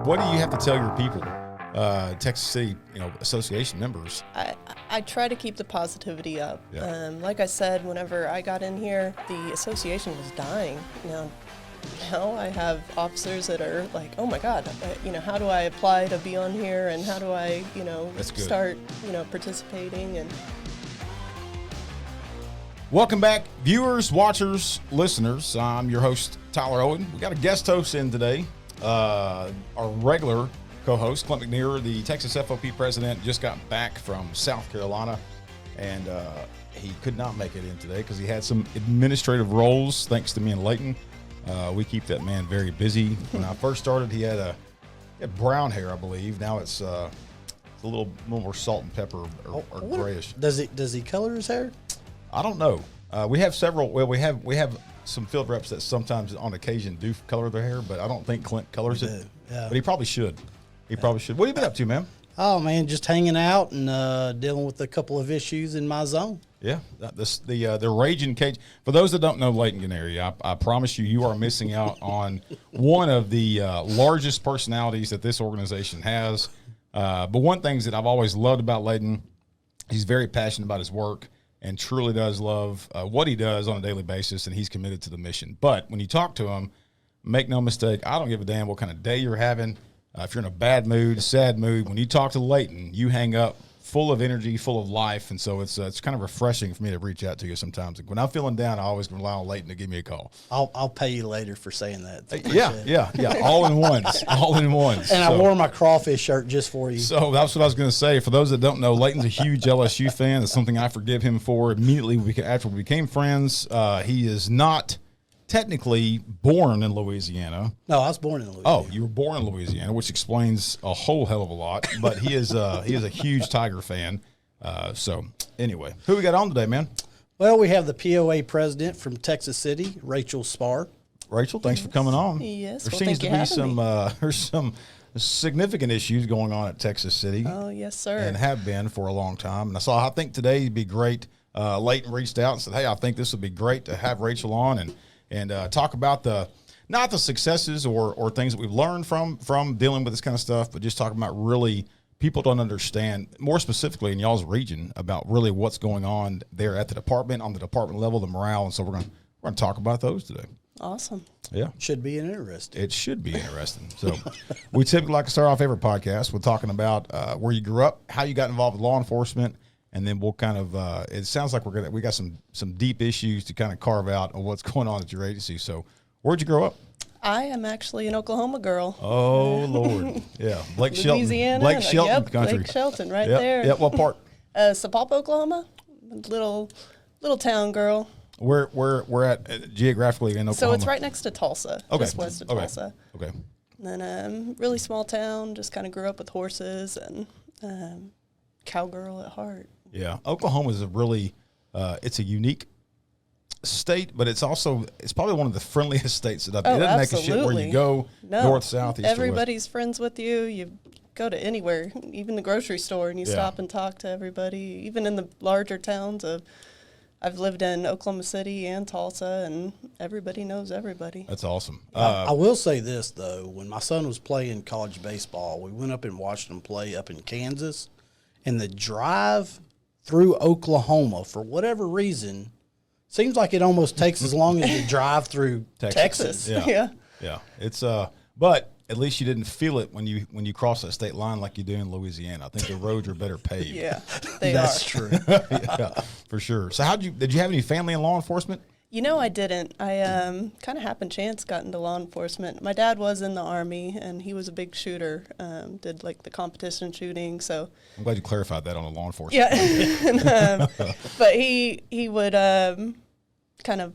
What do you have to tell your people, Texas City, association members? I try to keep the positivity up. Yeah. Like I said, whenever I got in here, the association was dying. Now I have officers that are like, oh my God, how do I apply to be on here, and how do I, start, participating and. Welcome back, viewers, watchers, listeners. I'm your host, Tyler Owen. We got a guest host in today. Our regular co-host, Clint McNear, the Texas FOP president, just got back from South Carolina, and he could not make it in today because he had some administrative roles, thanks to me and Leighton. We keep that man very busy. When I first started, he had brown hair, I believe. Now it's a little more salt and pepper or grayish. Does he color his hair? I don't know. We have several. Well, we have some field reps that sometimes, on occasion, do color their hair, but I don't think Clint colors it. Yeah. But he probably should. Probably should. What have you been up to, man? Oh man, just hanging out and dealing with a couple of issues in my zone. Yeah, the raging cage. For those that don't know Leighton Guarnere, I promise you are missing out on one of the largest personalities that this organization has. But one thing that I've always loved about Leighton, he's very passionate about his work and truly does love what he does on a daily basis, and he's committed to the mission. But when you talk to him, make no mistake, I don't give a damn what kind of day you're having. If you're in a bad mood, sad mood, when you talk to Leighton, you hang up full of energy, full of life, and so it's kind of refreshing for me to reach out to you sometimes. When I'm feeling down, I always rely on Leighton to give me a call. I'll pay you later for saying that. Yeah, all in ones. And I wore my crawfish shirt just for you. So that's what I was going to say. For those that don't know, Leighton's a huge LSU fan. It's something I forgive him for immediately after we became friends. He is not technically born in Louisiana. No, I was born in Louisiana. Oh, you were born in Louisiana, which explains a whole hell of a lot. But he is a huge Tiger fan. So anyway, who we got on today, man? Well, we have the POA president from Texas City, Rachel Spahr. Rachel, thanks for coming on. Yes, there seems to be there's some significant issues going on at Texas City. Oh, yes, sir. And have been for a long time. And I think today would be great. Leighton reached out and said, hey, I think this would be great to have Rachel on and talk about not the successes or things that we've learned from dealing with this kind of stuff, but just talking about really people don't understand, more specifically in y'all's region, about really what's going on there at the department, on the department level, the morale. And so we're going to talk about those today. Awesome. Yeah. Should be interesting. It should be interesting. So we typically like to start off every podcast with talking about where you grew up, how you got involved with law enforcement, and then we'll kind of it sounds like we got some deep issues to kind of carve out on what's going on at your agency. So where'd you grow up? I am actually an Oklahoma girl. Oh Lord. Yeah. Blake Louisiana, Shelton country. Blake Shelton there. Yep. What part? Sapulpa, Oklahoma. Little town girl. We're at geographically in Oklahoma. So it's right next to Tulsa. Okay. Just west of Tulsa. Okay. And then really small town, just kind of grew up with horses and cowgirl at heart. Yeah, Oklahoma is it's a unique state, but it's probably one of the friendliest states that I've been. It doesn't make a shit where you go, north, south, east, everybody's friends with you. You go to anywhere, even the grocery store, and you stop and talk to everybody. Even in the larger towns I've lived in Oklahoma City and Tulsa, and everybody knows everybody. That's awesome. I will say this, though. When my son was playing college baseball, we went up and watched him play up in Kansas, and the drive through Oklahoma, for whatever reason, seems like it almost takes as long as the drive through Texas. Yeah. It's but at least you didn't feel it when you cross that state line like you do in Louisiana. I think the roads are better paved. Yeah, that's true. Yeah, for sure. So did you have any family in law enforcement? I didn't. I kind of happened chance got into law enforcement. My dad was in the Army, and he was a big shooter, did like the competition shooting. So I'm glad you clarified that on the law enforcement. Yeah. But he would kind of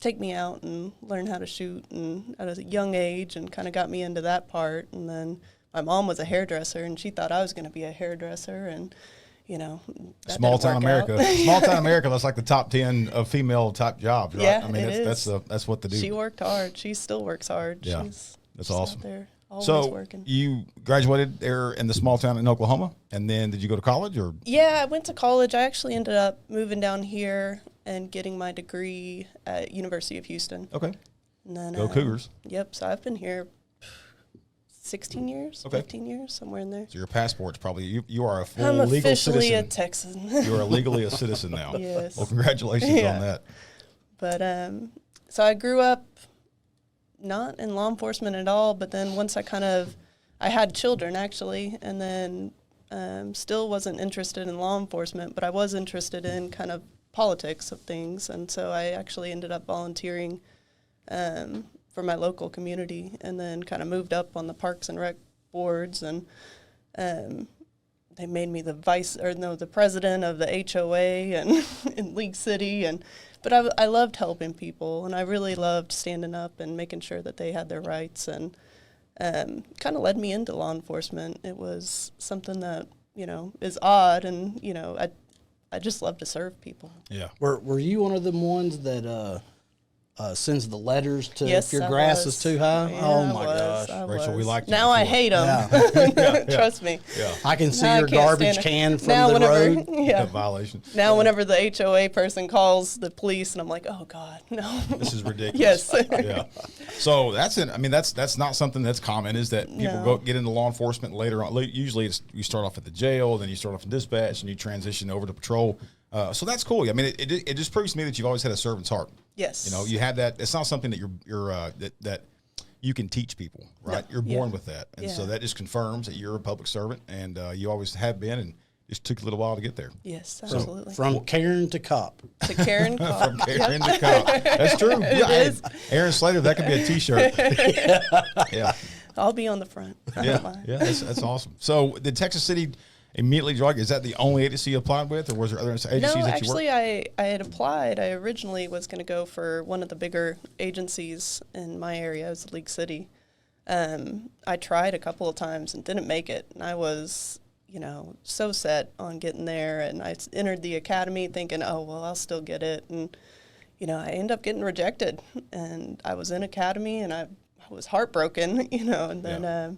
take me out and learn how to shoot and at a young age, and kind of got me into that part. And then my mom was a hairdresser, and she thought I was going to be a hairdresser, and small town America. Small town America, that's like the top 10 of female type jobs, right? Yeah, I mean, that's what they do. She worked hard. She still works hard. Yeah, that's awesome. Out there, always working. You graduated there in the small town in Oklahoma, and then did you go to college or? Yeah, I went to college. I actually ended up moving down here and getting my degree at University of Houston. Okay. And then, Go Cougars. Yep. So I've been here 16 years, Okay. 15 years, somewhere in there. So your passport's probably you are a full I'm legal officially citizen. a Texan. You are legally a citizen now. Yes. Well, congratulations Yeah. on that. But so I grew up not in law enforcement at all, but then once I had children actually, and then still wasn't interested in law enforcement, but I was interested in kind of politics of things, and so I actually ended up volunteering for my local community, and then kind of moved up on the Parks and Rec boards, and they made me the president of the HOA and in League City, but I loved helping people, and I really loved standing up and making sure that they had their rights, and kind of led me into law enforcement. It was something that, is odd, and, I just love to serve people. Yeah. Were you one of them ones that sends the letters to Yes, if your I grass was. is too high? Yeah, Oh I my was. gosh. I Rachel, we was. liked you Now I before. hate them. Trust me. Yeah. I can see Now I your can't garbage stand it. can from Now the whenever, road. Yeah. A violation. Now whenever the HOA person calls the police, and I'm like, oh God, no. This is ridiculous. Yes. Yeah. So that's not something that's common, is that people No. get into law enforcement later on. Usually you start off at the jail, then you start off in dispatch, and you transition over to patrol. So that's cool. I mean, it just proves to me that you've always had a servant's heart. Yes. You have that. It's not something that that you can teach people, right? No. You're born Yeah. with that, and so Yeah. that just confirms that you're a public servant, and you always have been, and just took a little while to get there. Yes, absolutely. From Karen to cop. To Karen Cobb. From Karen to cop. That's true. Yeah, is. Aaron Slater, that could be a T-shirt. Yeah, I'll be on the front. I don't yeah, mind. yeah. That's awesome. So did Texas City immediately draw you? Is that the only agency you applied with, or was there other agencies No, that you worked? actually, I had applied. I originally was going to go for one of the bigger agencies in my area. It was League City. I tried a couple of times and didn't make it. And I was, so set on getting there. And I entered the academy thinking, oh, well, I'll still get it. And, I ended up getting rejected. And I was in academy, and I was heartbroken, and then, Yeah.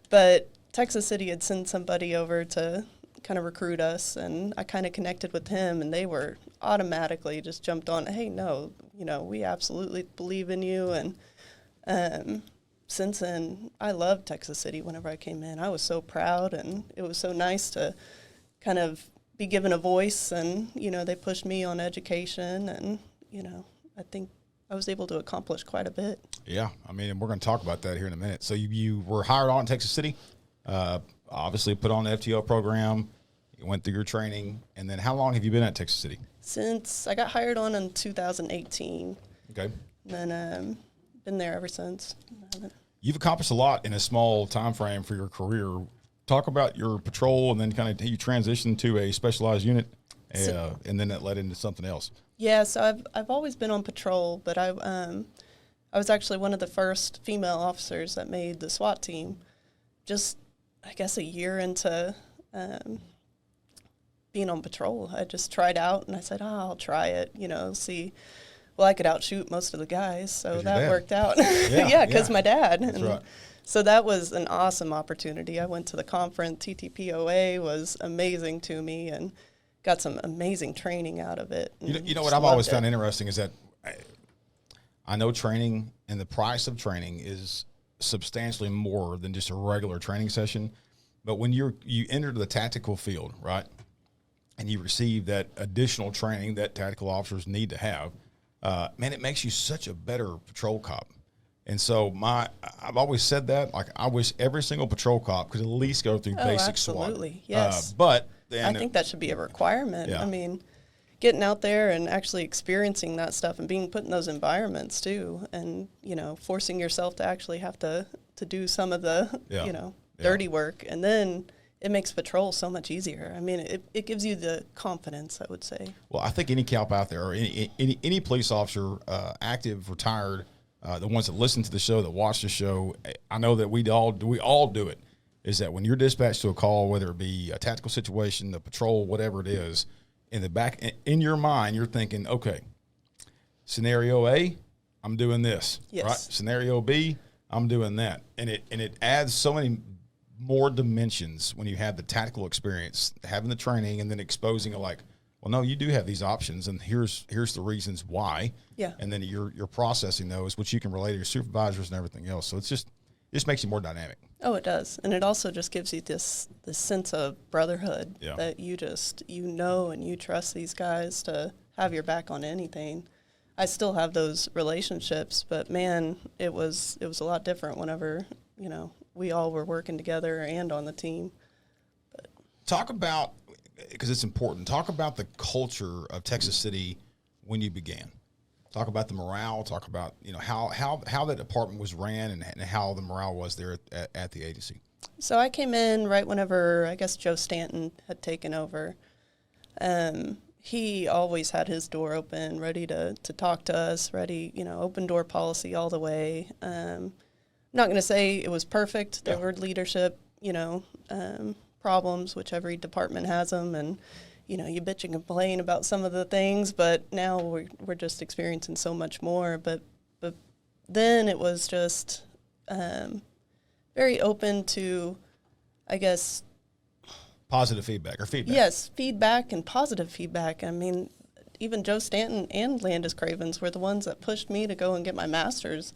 but Texas City had sent somebody over to kind of recruit us, and I kind of connected with him, and they were automatically just jumped on, hey, no, we absolutely believe in you. And since then, I loved Texas City. Whenever I came in, I was so proud, and it was so nice to kind of be given a voice, and, they pushed me on education, and, I think I was able to accomplish quite a bit. Yeah, I mean, and we're going to talk about that here in a minute. So you were hired on in Texas City, obviously put on the FTO program, you went through your training, and then how long have you been at Texas City? Since I got hired on in 2018, Okay. and then been there ever since. You've accomplished a lot in a small time frame for your career. Talk about your patrol, and then kind of you transitioned to a specialized unit, and then that led into something else. Yeah, so I've always been on patrol, but I was actually one of the first female officers that made the SWAT team. Just, I guess, a year into being on patrol, I just tried out, and I said, I'll try it, see. Well, I could outshoot most of the guys, so 'Cause your that dad. worked out. Yeah, Yeah, because yeah. my dad. That's And right. so that was an awesome opportunity. I went to the conference. TTPOA was amazing to me, and got some amazing training out of it. You know and what just I've always loved found it. interesting is that I know training and the price of training is substantially more than just a regular training session. But when you enter the tactical field, right, and you receive that additional training that tactical officers need to have, man, it makes you such a better patrol cop. And so I've always said that, like, I wish every single patrol cop could at least go through basic SWAT. Absolutely, yes. But then I think that should be a requirement. Yeah. I mean, getting out there and actually experiencing that stuff and being put in those environments too, and forcing yourself to actually have to do some of the Yeah. dirty work, and then it makes patrol so much easier. I mean, it gives you the confidence, I would say. Well, I think any cop out there, or any police officer, active, retired, the ones that listen to the show, that watch the show, I know that we all do it, is that when you're dispatched to a call, whether it be a tactical situation, the patrol, whatever it is, in the back, in your mind, you're thinking, okay, scenario A, I'm doing this, Yes. right? Scenario B, I'm doing that. And it adds so many more dimensions when you have the tactical experience, having the training, and then exposing it like, well, no, you do have these options, and here's the reasons why. Yeah. And then you're processing those, which you can relay to your supervisors and everything else. So just makes you more dynamic. Oh, it does. And it also just gives you this sense of brotherhood Yeah. that you know, and you trust these guys to have your back on anything. I still have those relationships, but man, it was a lot different whenever, we all were working together and on the team. Talk about, because it's important, talk about the culture of Texas City when you began. Talk about the morale. Talk about how that department was ran and how the morale was there at the agency. So I came in right whenever I guess Joe Stanton had taken over. He always had his door open, ready to talk to us, ready, open door policy all the way. I'm not going to say it was perfect. There were leadership, problems, which every department has them, and you bitch and complain about some of the things, but now we're just experiencing so much more. But then it was just very open to, I guess, positive feedback or feedback. Yes, feedback and positive feedback. I mean, even Joe Stanton and Landis Cravens were the ones that pushed me to go and get my master's.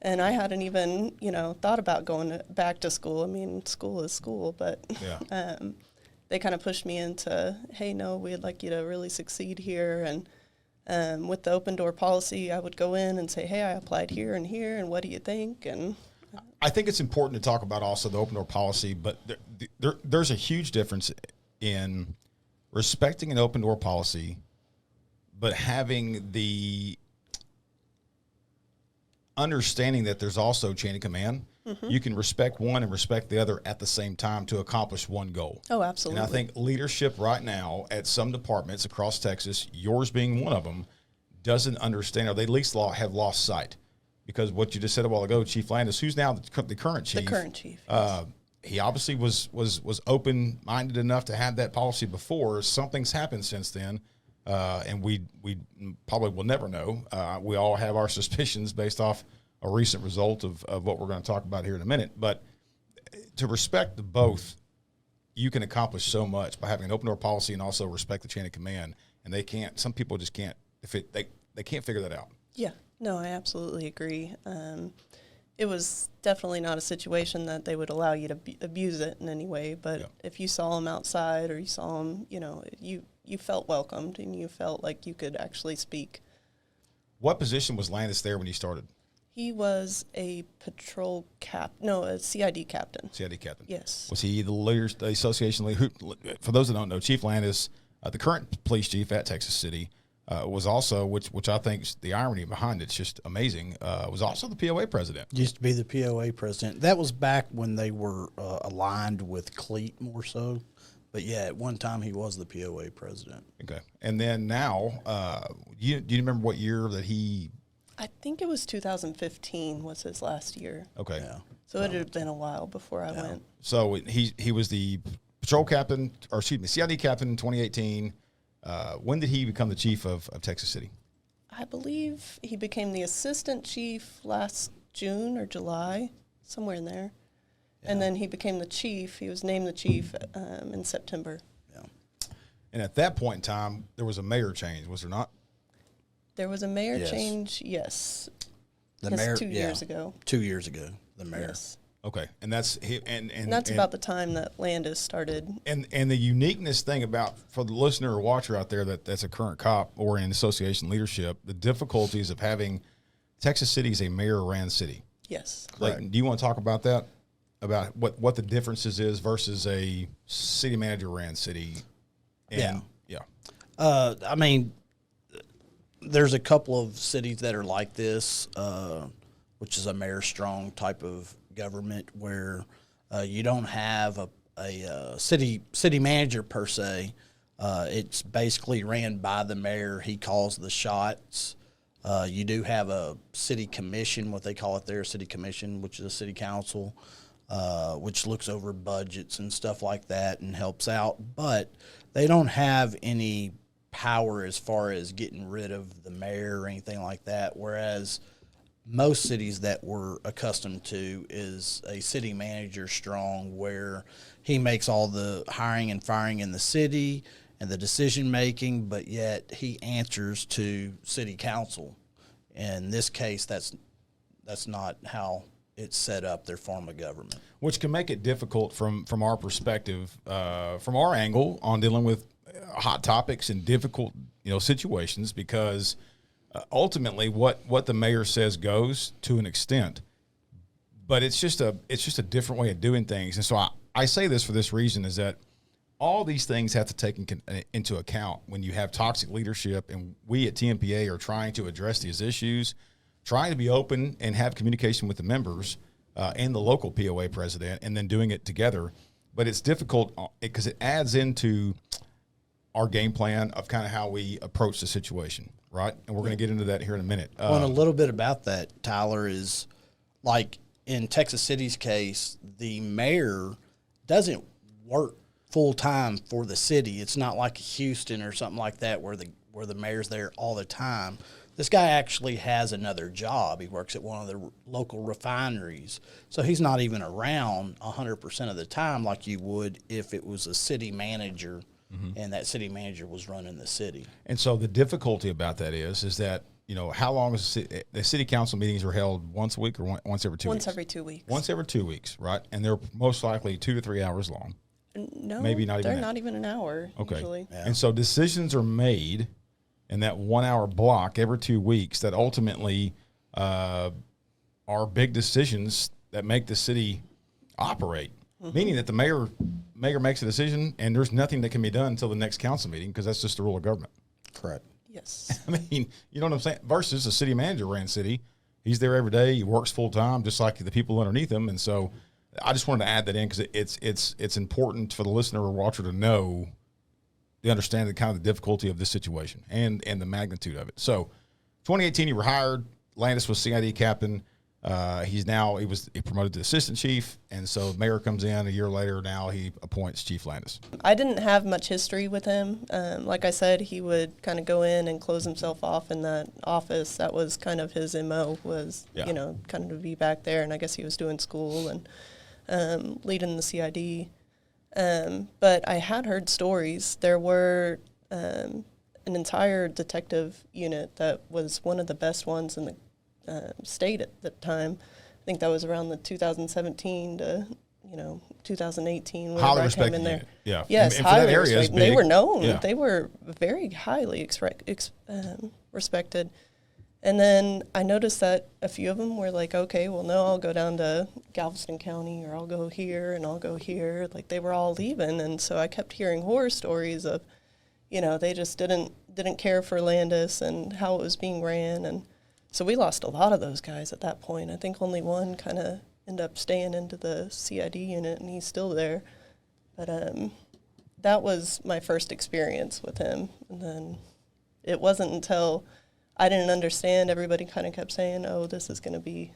And I hadn't even, thought about going back to school. I mean, school is school, but they kind of pushed me into, hey, no, we'd like you to really succeed here. And with the open door policy, I would go in and say, hey, I applied here, and what do you think? And I think it's important to talk about also the open door policy, but there's a huge difference in respecting an open door policy, but having the understanding that there's also chain of command. Mm-hmm. You can respect one and respect the other at the same time to accomplish one goal. Oh, absolutely. And I think leadership right now at some departments across Texas, yours being one of them, doesn't understand, or they at least have lost sight. Because what you just said a while ago, Chief Landis, who's now the current chief. The current chief. Yes. He obviously was open-minded enough to have that policy before. Something's happened since then, and we probably will never know. We all have our suspicions based off a recent result of what we're going to talk about here in a minute. But to respect the both, you can accomplish so much by having an open door policy and also respect the chain of command. And they can't. Some people just can't. They can't figure that out. Yeah. No, I absolutely agree. It was definitely not a situation that they would allow you to abuse it in any way. But if you saw them outside or you saw them, you felt welcomed and you felt like you could actually speak. What position was Landis there when he started? He was a a CID captain. CID captain. Yes. Was he the association leader? For those that don't know, Chief Landis, the current police chief at Texas City, was also, which I think is the irony behind it's just amazing, was also the POA president. Used to be the POA president. That was back when they were aligned with CLEAT more so. But, yeah, at one time he was the POA president. Okay. And then now, do you remember what year that he – I think it was 2015 was his last year. Okay. Yeah. So it had been a while before I went. So he was the patrol captain, or excuse me, CID captain in 2018. When did he become the chief of Texas City? I believe he became the assistant chief last June or July, somewhere in there. Yeah. And then he became the chief. He was named the chief in September. Yeah. And at that point in time, there was a mayor change, was there not? There was a mayor change, yes. The mayor, 2 years ago. 2 years ago, the mayor. Yes. Okay, and that's about the time that Landis started. And the uniqueness thing about, for the listener or watcher out there that's a current cop or in association leadership, the difficulties of having Texas City is a mayor-ran city. Yes. Leighton, do you want to talk about that? About what the differences is versus a city manager-ran city? And, yeah. I mean, there's a couple of cities that are like this, which is a mayor-strong type of government where you don't have a city manager per se. It's basically ran by the mayor. He calls the shots. You do have a city commission, what they call it there, city commission, which is a city council, which looks over budgets and stuff like that and helps out. But they don't have any power as far as getting rid of the mayor or anything like that, whereas most cities that we're accustomed to is a city manager strong where he makes all the hiring and firing in the city and the decision making, but yet he answers to city council. In this case, that's not how it's set up, their form of government. Which can make it difficult from our perspective, from our angle on dealing with hot topics and difficult situations, because ultimately what the mayor says goes to an extent, but it's just a different way of doing things. And so I say this for this reason, is that all these things have to take into account when you have toxic leadership, and we at TMPA are trying to address these issues, trying to be open and have communication with the members and the local POA president, and then doing it together. But it's difficult because it adds into our game plan of kind of how we approach the situation, right? And we're going to get into that here in a minute. And a little bit about that, Tyler, is like in Texas City's case, the mayor doesn't work full-time for the city. It's not like Houston or something like that where the mayor's there all the time. This guy actually has another job. He works at one of the local refineries. So he's not even around 100% of the time like you would if it was a city manager and that city manager was running the city. And so the difficulty about that is that, how long is the city council meetings are held once a week or once every 2 weeks? Once every 2 weeks. Once every 2 weeks, right? And they're most likely 2 to 3 hours long. No, maybe not even they're that. not even an hour usually. Yeah. And so decisions are made in that 1 hour block every 2 weeks that ultimately are big decisions that make the city operate. Meaning that the mayor makes a decision and there's nothing that can be done until the next council meeting, because that's just the rule of government. Correct. Yes. I mean, you know what I'm saying? Versus a city manager ran city. He's there every day. He works full time, just like the people underneath him. And so I just wanted to add that in because it's important for the listener or watcher to know, to understand the kind of the difficulty of this situation and the magnitude of it. So 2018, you were hired. Landis was CID captain. He was promoted to assistant chief, and so the mayor comes in a year later. Now he appoints Chief Landis. I didn't have much history with him. Like I said, he would kind of go in and close himself off in that office. That was kind of his MO, was, kind of to be back there. And I guess he was doing school and leading the CID. But I had heard stories. There were an entire detective unit that was one of the best ones in the state at the time. I think that was around the 2017 to 2018 when I came in there. Unit. Yeah. Yes, and for that highly area is respected. big. They were known. Yeah. They were very highly respected. And then I noticed that a few of them were like, okay, well, no, I'll go down to Galveston County, or I'll go here and I'll go here. Like, they were all leaving. And so I kept hearing horror stories of, they just didn't care for Landis and how it was being ran. And so we lost a lot of those guys at that point. I think only one kind of ended up staying into the CID unit, and he's still there. But that was my first experience with him. And then it wasn't until I didn't understand, everybody kind of kept saying, oh, this is going to be,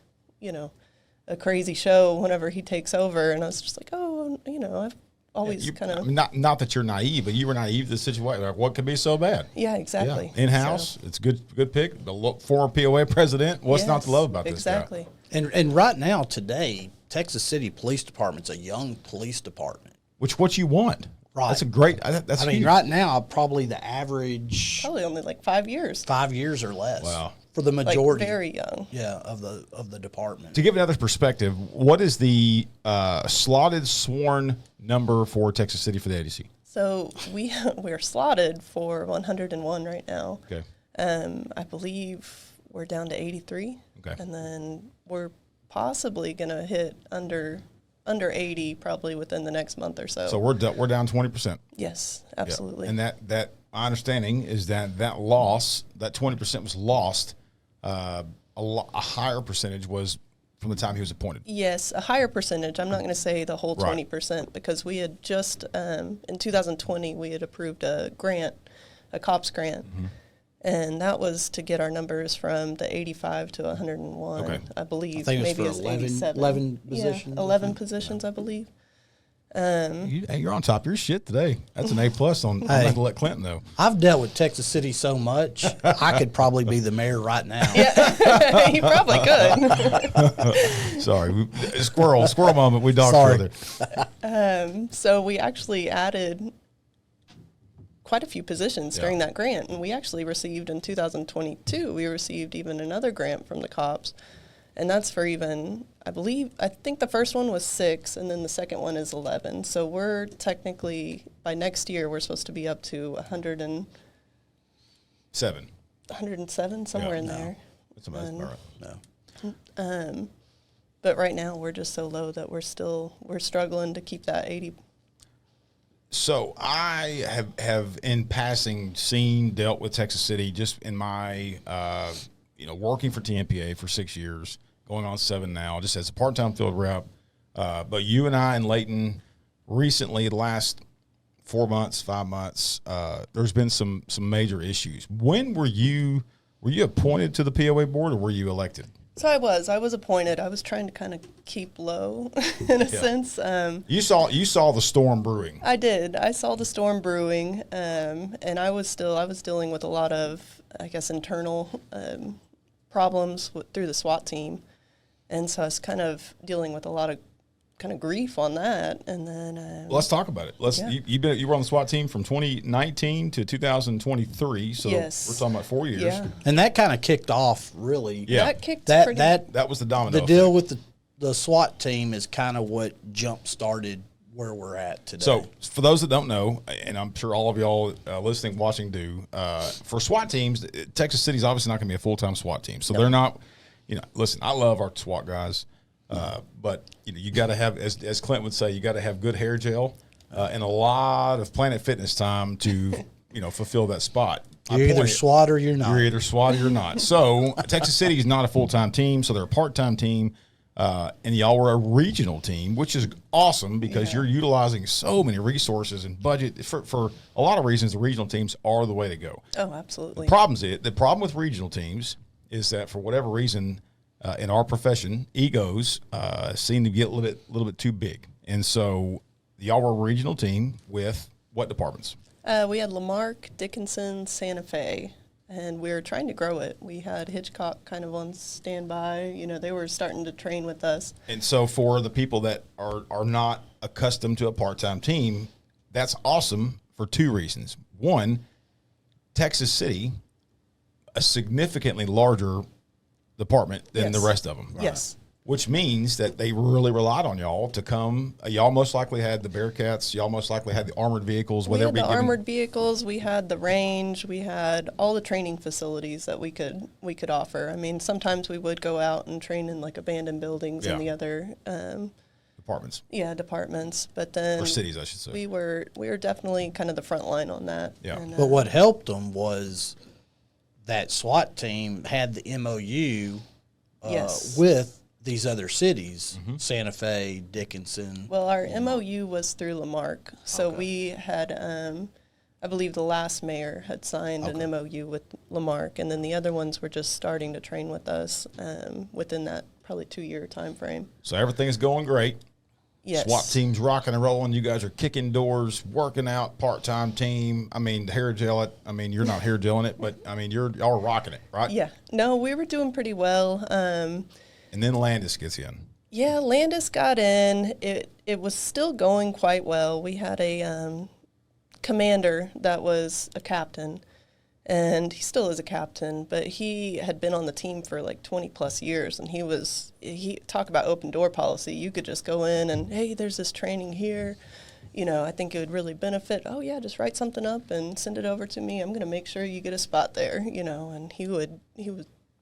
a crazy show whenever he takes over. And I was just like, oh, I've always kind of. Not that you're naive, but you were naive to the situation. Like, what could be so bad? Yeah, exactly. Yeah. In-house, it's good pick. The former POA president. What's not to love about this guy? Exactly. And right now, today, Texas City Police Department's a young police department. What you want. Right. That's a great. That's. I mean, right now, probably the average Probably only like 5 years. 5 years or less. Wow. For the majority. Like very young. Yeah, of the department. To give another perspective, what is the slotted sworn number for Texas City for the ADC? So we're slotted for 101 right now. Okay. I believe we're down to 83. Okay. And then we're possibly going to hit under 80 probably within the next month or so. So we're down 20%. Yes, absolutely. Yeah. And that my understanding is that loss, that 20% was lost. A higher percentage was from the time he was appointed. Yes, a higher percentage. I'm not going to say the whole 20% because we had just, in 2020, we had approved a grant, a COPS grant. Mm-hmm. And that was to get our numbers from the 85 to 101, okay. I believe. I think maybe it was for 87. 11 positions. Yeah, 11 positions, I believe. You're on top of your shit today. That's an A+ on. I'm going to let Clinton know. I've dealt with Texas City so much, I could probably be the mayor right now. Yeah, you probably could. Sorry, squirrel moment. We dogged further. So we actually added quite a few positions during that grant, and we actually received in 2022. We received even another grant from the cops. And that's for even, I think the first one was 6, and then the second one is 11. So we're technically, by next year, we're supposed to be up to 107, somewhere in there. That's amazing. All right. No. But right now we're just so low that we're struggling to keep that 80. So I have in passing dealt with Texas City just in my, working for TMPA for 6 years, going on 7 now, just as a part-time field rep. But you and I and Leighton recently, the last 4 months, 5 months, there's been some major issues. When were you appointed to the POA board, or were you elected? So I was appointed. I was trying to kind of keep low in a sense. You saw the storm brewing. I did. I saw the storm brewing, and I was dealing with a lot of, I guess, internal problems through the SWAT team, and so I was kind of dealing with a lot of kind of grief on that. And then let's talk about it. You were on the SWAT team from 2019 to 2023, so yes. we're talking about 4 years. Yeah. And that kind of kicked off, really. Yeah. That was the domino. The deal with the SWAT team is kind of what jump-started where we're at today. So for those that don't know, and I'm sure all of y'all listening, watching do, for SWAT teams, Texas City's obviously not going to be a full-time SWAT team. So they're not, listen, I love our SWAT guys. But you got to have, as Clint would say, you got to have good hair gel and a lot of Planet Fitness time to fulfill that spot. You're either SWAT or you're not. You're either SWAT or you're not. So Texas City is not a full time team, so they're a part time team, and y'all were a regional team, which is awesome because you're utilizing so many resources and budget for a lot of reasons. The regional teams are the way to go. Oh, absolutely. The problem with regional teams is that for whatever reason, in our profession, egos seem to get a little bit too big. And so y'all were a regional team with what departments? We had Lamarck, Dickinson, Santa Fe, and we were trying to grow it. We had Hitchcock kind of on standby. They were starting to train with us. And so for the people that are not accustomed to a part-time team, that's awesome for 2 reasons. One, Texas City, a significantly larger department than the rest of them. Yes. Which means that they really relied on y'all to come. Y'all most likely had the Bearcats. Y'all most likely had the armored vehicles. We had the armored vehicles. We had the range. We had all the training facilities that we could offer. I mean, sometimes we would go out and train in like abandoned buildings and the other departments. Yeah, departments. But then or cities, I should say. We were definitely kind of the front line on that. Yeah. And, but what helped them was that SWAT team had the MOU with these other cities, Santa Fe, Dickinson. Well, our MOU was through Lamarck. So we had, I believe the last mayor had signed an MOU with Lamarck, and then the other ones were just starting to train with us within that probably 2-year time frame. So everything's going great. Yes. SWAT team's rocking and rolling. You guys are kicking doors, working out, part-time team. I mean, hair gel it. I mean, you're not hair gelling it, but, I mean, y'all are rocking it, right? Yeah. No, we were doing pretty well. And then Landis gets in. Yeah, Landis got in. It was still going quite well. We had a commander that was a captain, and he still is a captain, but he had been on the team for like 20 plus years, and he talk about open door policy. You could just go in and, hey, there's this training here. I think it would really benefit. Oh yeah, just write something up and send it over to me. I'm going to make sure you get a spot there, and he would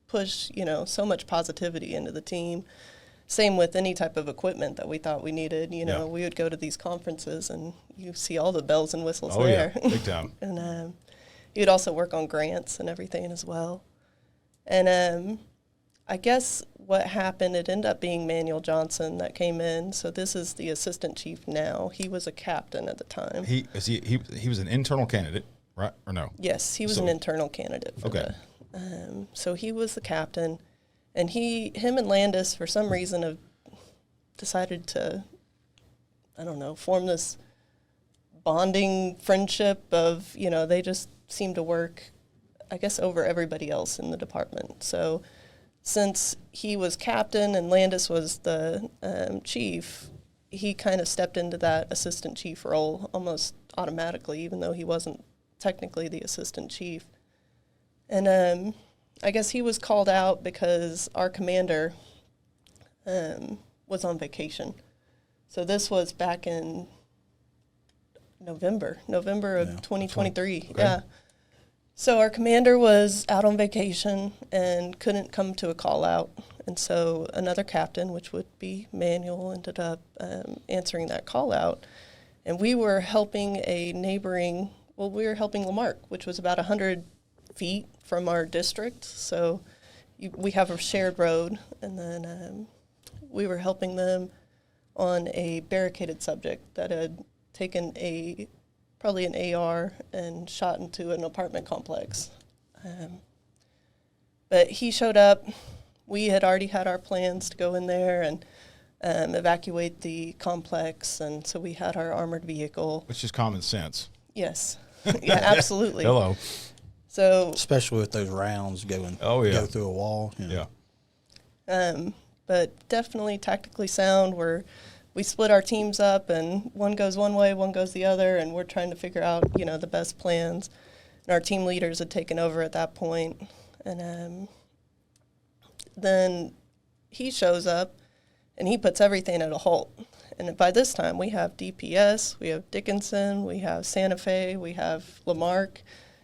push, so much positivity into the team. Same with any type of equipment that we thought we needed. We would go to these conferences and you see all the bells and whistles there. Oh, yeah, big time. And he would also work on grants and everything as well. And I guess what happened, it ended up being Manuel Johnson that came in. So this is the assistant chief now. He was a captain at the time. He was an internal candidate, right? Or no? Yes, he was an internal candidate. So he was the captain. And him and Landis, for some reason, have decided to, form this bonding friendship of, they just seem to work, I guess, over everybody else in the department. So since he was captain and Landis was the chief, he kind of stepped into that assistant chief role almost automatically, even though he wasn't technically the assistant chief. And I guess he was called out because our commander was on vacation. So this was back in November of 2023. Okay. Yeah. So our commander was out on vacation and couldn't come to a call out. And so another captain, which would be Manuel, ended up answering that call out. And we were helping we were helping Lamarck, which was about 100 feet from our district. So we have a shared road. And then we were helping them on a barricaded subject that had taken probably an AR and shot into an apartment complex. But he showed up. We had already had our plans to go in there and evacuate the complex, and so we had our armored vehicle. Which is common sense. Yes. Yeah, absolutely. Hello. So, Especially with those rounds go through a wall. You know. Yeah. but definitely tactically sound. We split our teams up, and one goes one way, one goes the other, and we're trying to figure out, the best plans. And our team leaders had taken over at that point. And then he shows up, and he puts everything at a halt. And by this time, we have DPS, we have Dickinson, we have Santa Fe, we have Lamarck.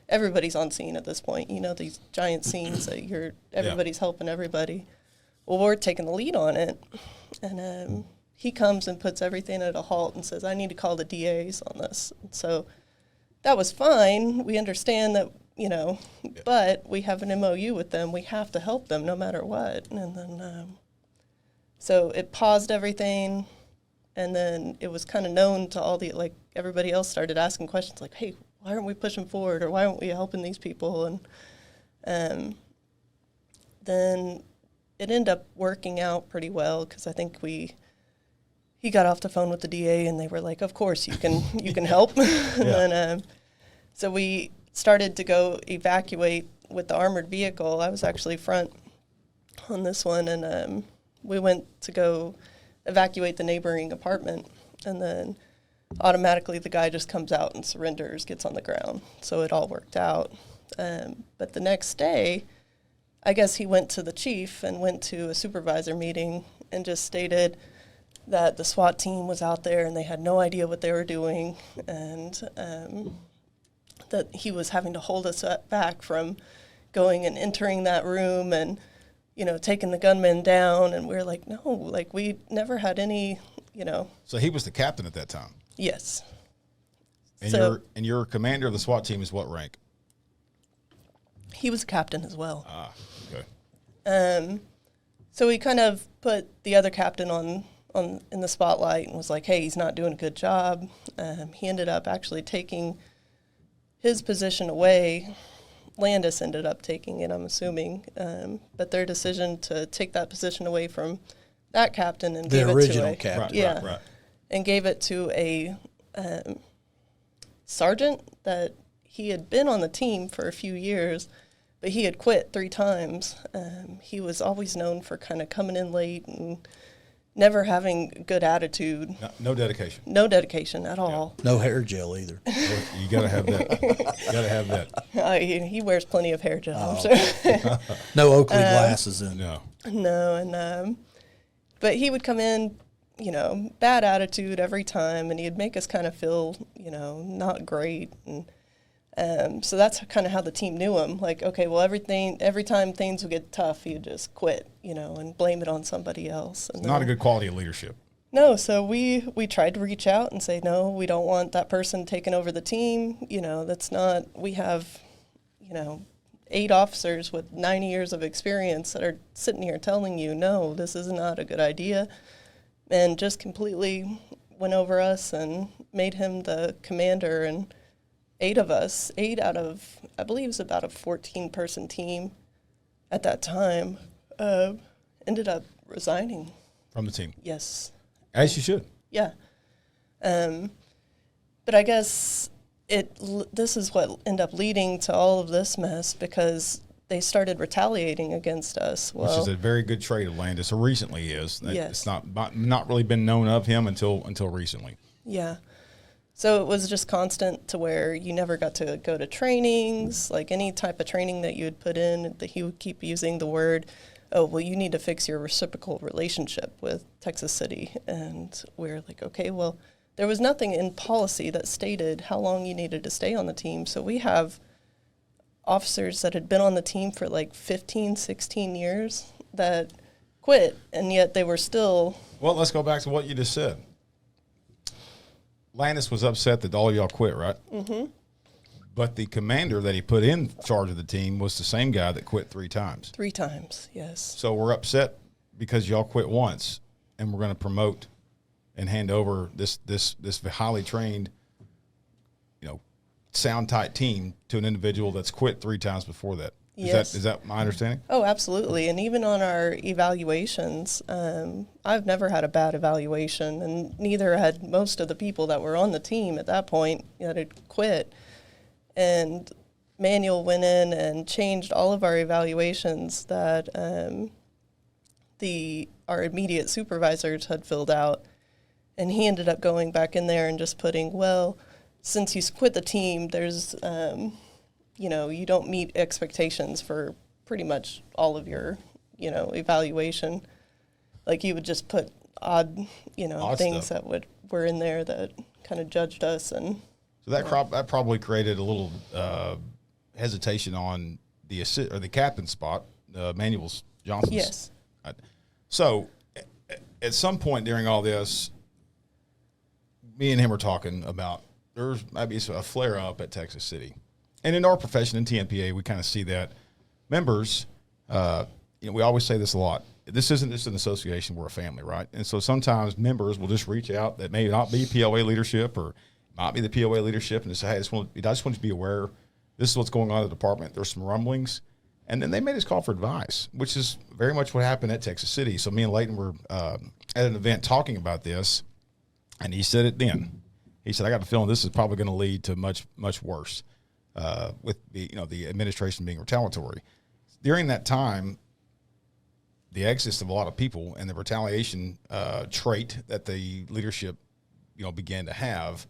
Everybody's on scene at this point. These giant scenes that everybody's helping everybody. Well, we're taking the lead on it. And he comes and puts everything at a halt and says, I need to call the DAs on this. And so that was fine. We understand that, but we have an MOU with them. We have to help them no matter what. And then, so it paused everything. And then it was kind of known to everybody else started asking questions like, hey, why aren't we pushing forward? Or why aren't we helping these people? And then it ended up working out pretty well because I think he got off the phone with the DA and they were like, of course you can help. And then, so we started to go evacuate with the armored vehicle. I was actually front on this one, and we went to go evacuate the neighboring apartment, and then automatically the guy just comes out and surrenders, gets on the ground. So it all worked out. But the next day, I guess he went to the chief and went to a supervisor meeting and just stated that the SWAT team was out there and they had no idea what they were doing, and that he was having to hold us back from going and entering that room and, taking the gunman down. And we were like, no, we never had any, So he was the captain at that time. Yes. And your commander of the SWAT team is what rank? He was a captain as well. Ah, okay. So we kind of put the other captain in the spotlight and was like, hey, he's not doing a good job. He ended up actually taking his position away. Landis ended up taking it, I'm assuming. But their decision to take that position away from that captain and give it to original captain. Right. And gave it to a sergeant that he had been on the team for a few years, but he had quit 3 times. He was always known for kind of coming in late and never having good attitude. No dedication. No dedication at all. No hair gel either. You got to have that. He wears plenty of hair gel, I'm sure. No Oakley glasses in. No. No, and but he would come in, bad attitude every time, and he'd make us kind of feel, not great. And so that's kind of how the team knew him. Like, okay, well, every time things would get tough, he'd just quit, and blame it on somebody else. And Not a good quality of leadership. No, so we tried to reach out and say, no, we don't want that person taking over the team. That's not, we have, 8 officers with 90 years of experience that are sitting here telling you, no, this is not a good idea. And just completely went over us and made him the commander. And 8 of us, 8 out of, I believe it was about a 14-person team at that time, ended up resigning. From the team. Yes. As you should. Yeah. But I guess this is what ended up leading to all of this mess, because they started retaliating against us. Which is a very good trait of Landis, or recently is. Yes. It's not really been known of him until recently. Yeah. So it was just constant to where you never got to go to trainings, like any type of training that you would put in, that he would keep using the word oh, well, you need to fix your reciprocal relationship with Texas City. And we're like, okay, well, there was nothing in policy that stated how long you needed to stay on the team. So we have officers that had been on the team for like 15, 16 years that quit, and yet they were still. Well, let's go back to what you just said. Landis was upset that all of y'all quit, right? Mm-hmm. But the commander that he put in charge of the team was the same guy that quit 3 times. 3 times, yes. So we're upset because y'all quit once, and we're going to promote and hand over this highly trained, sound tight team to an individual that's quit 3 times before that. Yes. Is that my understanding? Oh, absolutely. And even on our evaluations, I've never had a bad evaluation, and neither had most of the people that were on the team at that point that had quit. And Manuel went in and changed all of our evaluations that our immediate supervisors had filled out. And he ended up going back in there and just putting, well, since you quit the team, there's, you don't meet expectations for pretty much all of your, evaluation. Like you would just put odd things stuff that were in there that kind of judged us. And so that probably created a little hesitation on the captain spot, Manuel Johnson's. yes. So at some point during all this, me and him were talking about there's maybe a flare up at Texas City. And in our profession in TMPA, we kind of see that members, we always say this a lot. This isn't just an association, we're a family, right? And so sometimes members will just reach out that may not be POA leadership or might be the POA leadership and just say, hey, I just want you to be aware this is what's going on in the department. There's some rumblings. And then they made us call for advice, which is very much what happened at Texas City. So me and Leighton were at an event talking about this, and he said it then. He said, I got a feeling this is probably going to lead to much, much worse with the administration being retaliatory. During that time, the exodus of a lot of people and the retaliation trait that the leadership, began to have,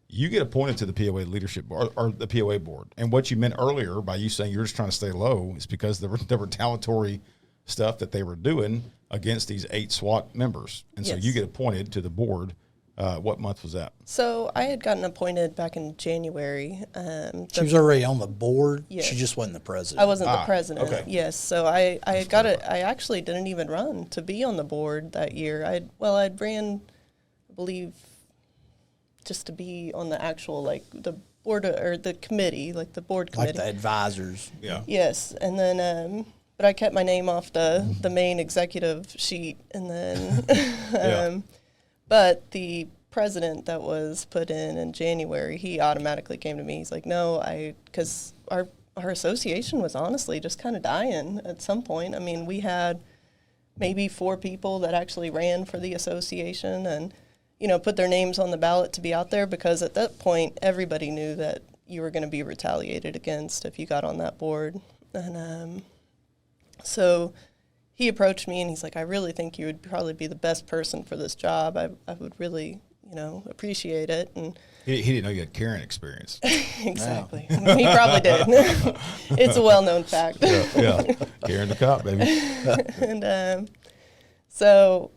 you get appointed to the POA leadership board or the POA board. And what you meant earlier by you saying you're just trying to stay low is because the retaliatory stuff that they were doing against these 8 SWAT members. And so Yes. you get appointed to the board. What month was that? So I had gotten appointed back in January. She was already on the board. Yes. She just wasn't the president. I wasn't the president. okay. Yes, so I actually didn't even run to be on the board that year. I'd ran, I believe, just to be on the actual the board or the committee, like the board committee. Like the advisors. Yeah. Yes, and then but I kept my name off the main executive sheet, and then Yeah. but the president that was put in January, he automatically came to me. He's like, no, because our association was honestly just kind of dying at some point. I mean, we had maybe 4 people that actually ran for the association and, put their names on the ballot to be out there, because at that point, everybody knew that you were going to be retaliated against if you got on that board. And so he approached me and he's like, I really think you would probably be the best person for this job. I would really, appreciate it. And He didn't know you had Karen experience. exactly. Wow. He probably did. It's a well-known fact. Yeah. Karen the cop, baby. And so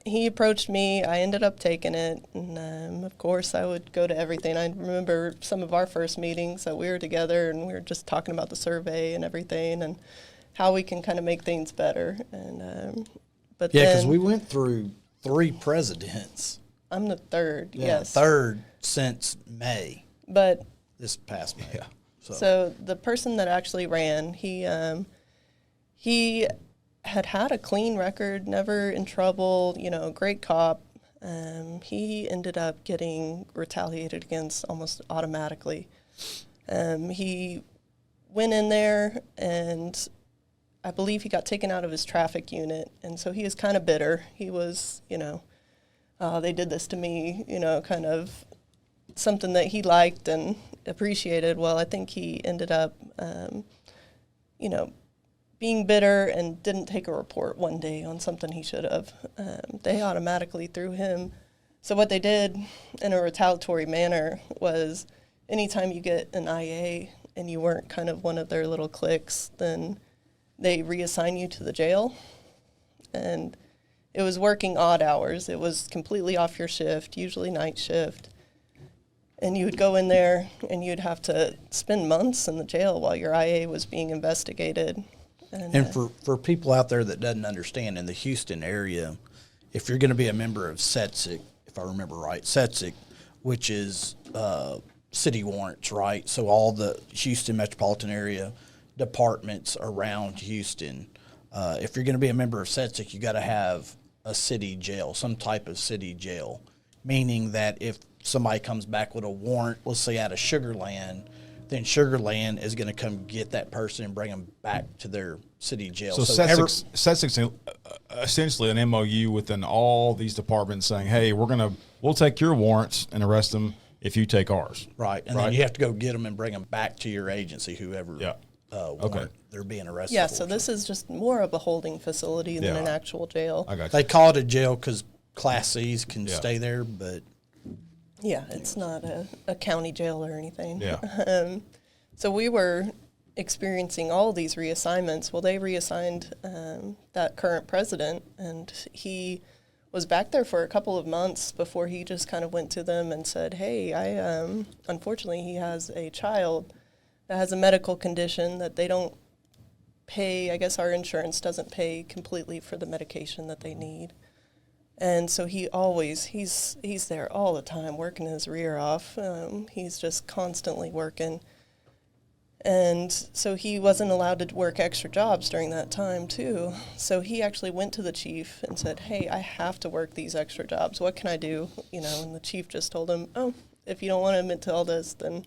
he approached me. I ended up taking it. And of course, I would go to everything. I remember some of our first meetings that we were together and we were just talking about the survey and everything and how we can kind of make things better. And but Yeah, because then we went through 3 presidents. I'm the third. Yeah, Yes. third since May, But this past May. Yeah. so the person that actually ran, he had a clean record, never in trouble, great cop. He ended up getting retaliated against almost automatically. He went in there and I believe he got taken out of his traffic unit. And so he was kind of bitter. He was, they did this to me, kind of something that he liked and appreciated. Well, I think he ended up, being bitter and didn't take a report one day on something he should have. They automatically threw him. So what they did in a retaliatory manner was anytime you get an IA and you weren't kind of one of their little cliques, then they reassign you to the jail. And it was working odd hours. It was completely off your shift, usually night shift. And you would go in there and you'd have to spend months in the jail while your IA was being investigated. And for people out there that doesn't understand, in the Houston area, if you're going to be a member of SETSIC, if I remember right, SETSIC, which is city warrants, right? So all the Houston metropolitan area departments around Houston, if you're going to be a member of SETSIC, you got to have a city jail, some type of city jail, meaning that if somebody comes back with a warrant, let's say out of Sugar Land, then Sugar Land is going to come get that person and bring them back to their city jail. So SETSIC's essentially an MOU within all these departments saying, hey, we'll take your warrants and arrest them if you take ours. Right. And then you have to go get them and bring them back to your agency, whoever warrant they're being arrested for. So this is just more of a holding facility than an actual jail. I got you. They call it a jail because Class C's can stay there, but... Yeah, it's not a county jail or anything. Yeah. So we were experiencing all these reassignments. Well, they reassigned that current president, and he was back there for a couple of months before he just kind of went to them and said, hey, unfortunately, he has a child that has a medical condition that they don't pay. I guess our insurance doesn't pay completely for the medication that they need. And so he's there all the time working his rear off. He's just constantly working. And so he wasn't allowed to work extra jobs during that time too. So he actually went to the chief and said, hey, I have to work these extra jobs. What can I do? And the chief just told him, oh, if you don't want to admit to all this, then,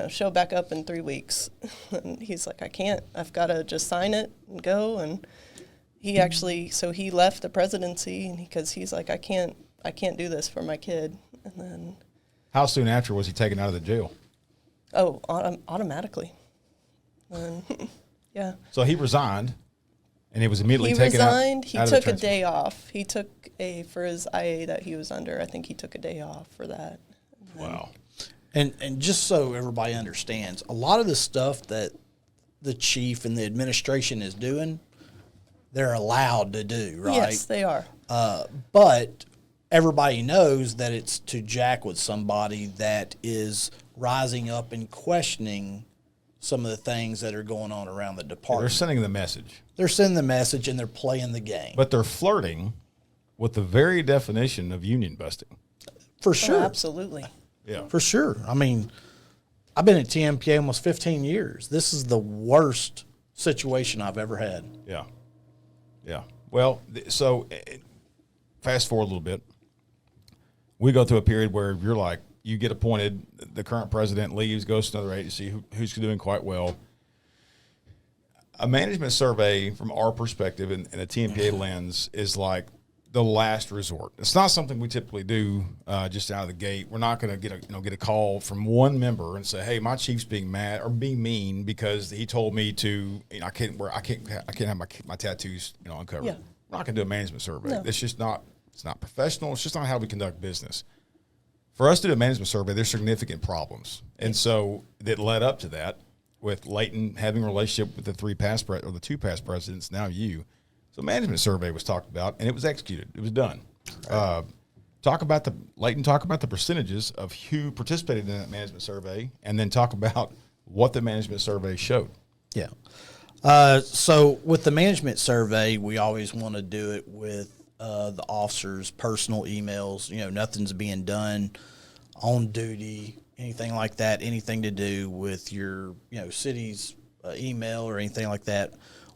show back up in 3 weeks. And he's like, I can't. I've got to just sign it and go. And he left the presidency because he's like, I can't do this for my kid. And then, how soon after was he taken out of the jail? Oh, automatically. And, yeah. So he resigned, and he was immediately He taken out. resigned. He out of the took a transfer. day off. He took for his IA that he was under. I think he took a day off for that. Wow. And just so everybody understands, a lot of the stuff that the chief and the administration is doing, they're allowed to do, right? Yes, they are. But everybody knows that it's to jack with somebody that is rising up and questioning some of the things that are going on around the department. They're sending the message. They're sending the message and they're playing the game. But they're flirting with the very definition of union busting. For sure. Oh, absolutely. Yeah. For sure. I mean, I've been at Tmpa almost 15 years. This is the worst situation I've ever had. Yeah. Yeah. Well, so fast forward a little bit. We go through a period where you're like, you get appointed, the current president leaves, goes to another agency who's doing quite well. A management survey, from our perspective and a TMPA lens, is like the last resort. It's not something we typically do just out of the gate. We're not going to get a call from one member and say, "Hey, my chief's being mad or being mean because he told me to. I can't have my tattoos uncovered." Yeah. We're not going to do a management survey. No. It's just not. It's not professional. It's just not how we conduct business. For us to do a management survey, there's significant problems, and so that led up to that, with Leighton having a relationship with the two past presidents, now you. So management survey was talked about, and it was executed. It was done. Right. Talk about the percentages of who participated in that management survey, and then talk about what the management survey showed. Yeah. So with the management survey, we always want to do it with the officers' personal emails. Nothing's being done on duty, anything like that, anything to do with your, city's email or anything like that.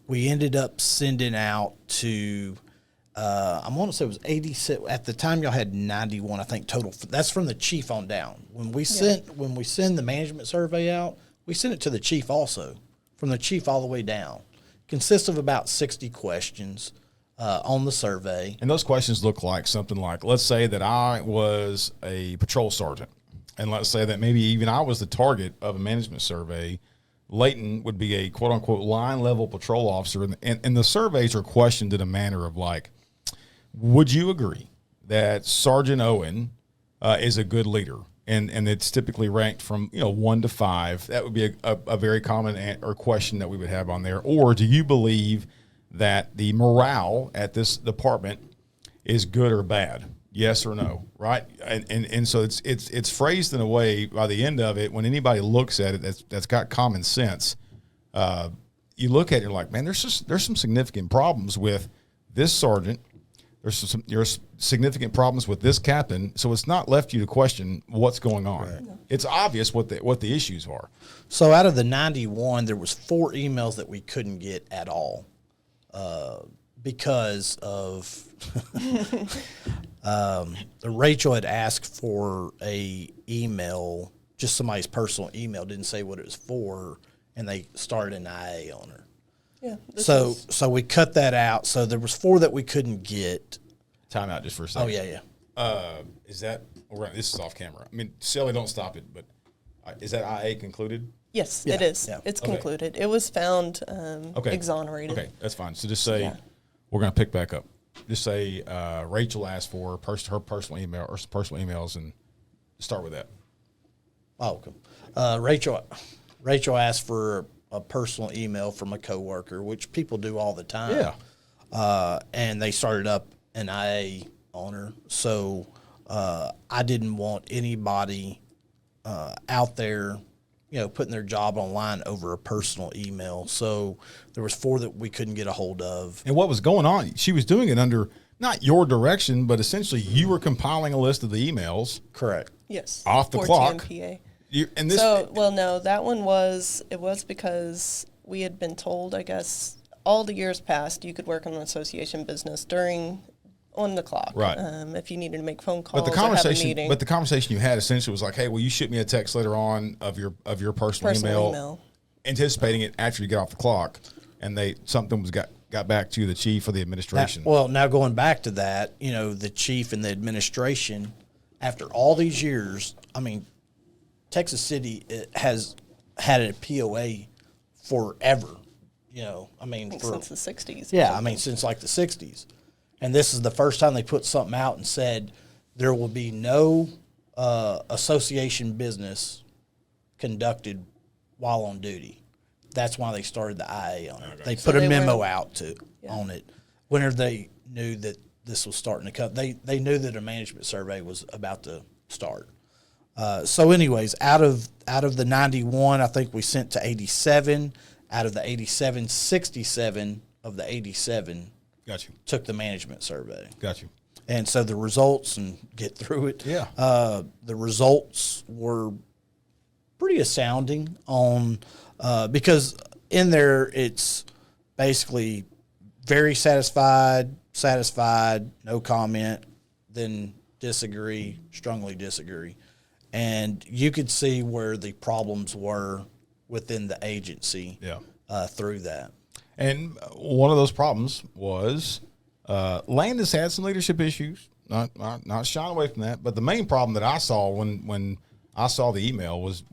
We ended up sending out to, I want to say it was 86. At the time, y'all had 91, I think, total. That's from the chief on down. When we send the management survey out, we send it to the chief also, from the chief all the way down. Consists of about 60 questions on the survey. And those questions look like something like, let's say that I was a patrol sergeant, and let's say that maybe even I was the target of a management survey. Leighton would be a quote-unquote line-level patrol officer, and the surveys are questioned in a manner of like, would you agree that Sergeant Owen is a good leader? and it's typically ranked from 1 to 5. That would be a very common or question that we would have on there. Or do you believe that the morale at this department is good or bad? Yes or no, right? And so it's phrased in a way by the end of it, when anybody looks at it that's got common sense, you look at it, you're like, man, there's some significant problems with this sergeant. There's significant problems with this captain. So it's not left you to question what's going on. Right. No. It's obvious what the issues are. So out of the 91, there was 4 emails that we couldn't get at all because of Rachel had asked for a email, just somebody's personal email, didn't say what it was for, and they started an IA on her. Yeah. So we cut that out. So there was 4 that we couldn't get. Time out just for a second. Oh yeah. Is that this is off camera? I mean, Sally, don't stop it. But is that IA concluded? Yes, Yeah. it is. Yeah. It's concluded. It was found exonerated. Okay, that's fine. So just say we're going to pick back up. Just say Rachel asked for her personal email or some personal emails, and start with that. Oh, okay. Rachel asked for a personal email from a coworker, which people do all the time. Yeah. And they started up an IA on her. So I didn't want anybody out there, putting their job online over a personal email. So there was 4 that we couldn't get a hold of. And what was going on? She was doing it under not your direction, but essentially you were compiling a list of the emails. Correct. Yes. Off the for clock. TMPA. No, that one was because we had been told, I guess, all the years past, you could work on an association business on the clock. Right. If you needed to make phone calls But the conversation you had essentially was like, hey, will you shoot me a text later on of your personal email, anticipating it after you get off the clock, and something got back to the chief or the administration. Now going back to that, the chief and the administration, after all these years, I mean, Texas City has had a POA forever. Since the 60s. Yeah, since like the 60s. And this is the first time they put something out and said there will be no association business conducted while on duty. That's why they started the IA on it. Okay. They put a memo out on it whenever they knew that this was starting to come. They knew that a management survey was about to start. So anyways, out of the 91, I think we sent to 87. Out of the 87, 67 of the 87 Got you. took the management survey. Got you. And so the results, and get through it. Yeah. The results were pretty astounding on because in there it's basically very satisfied, no comment, then disagree, strongly disagree. And you could see where the problems were within the agency through that. And one of those problems was Landis had some leadership issues. Not shying away from that, but the main problem that I saw when I saw the email was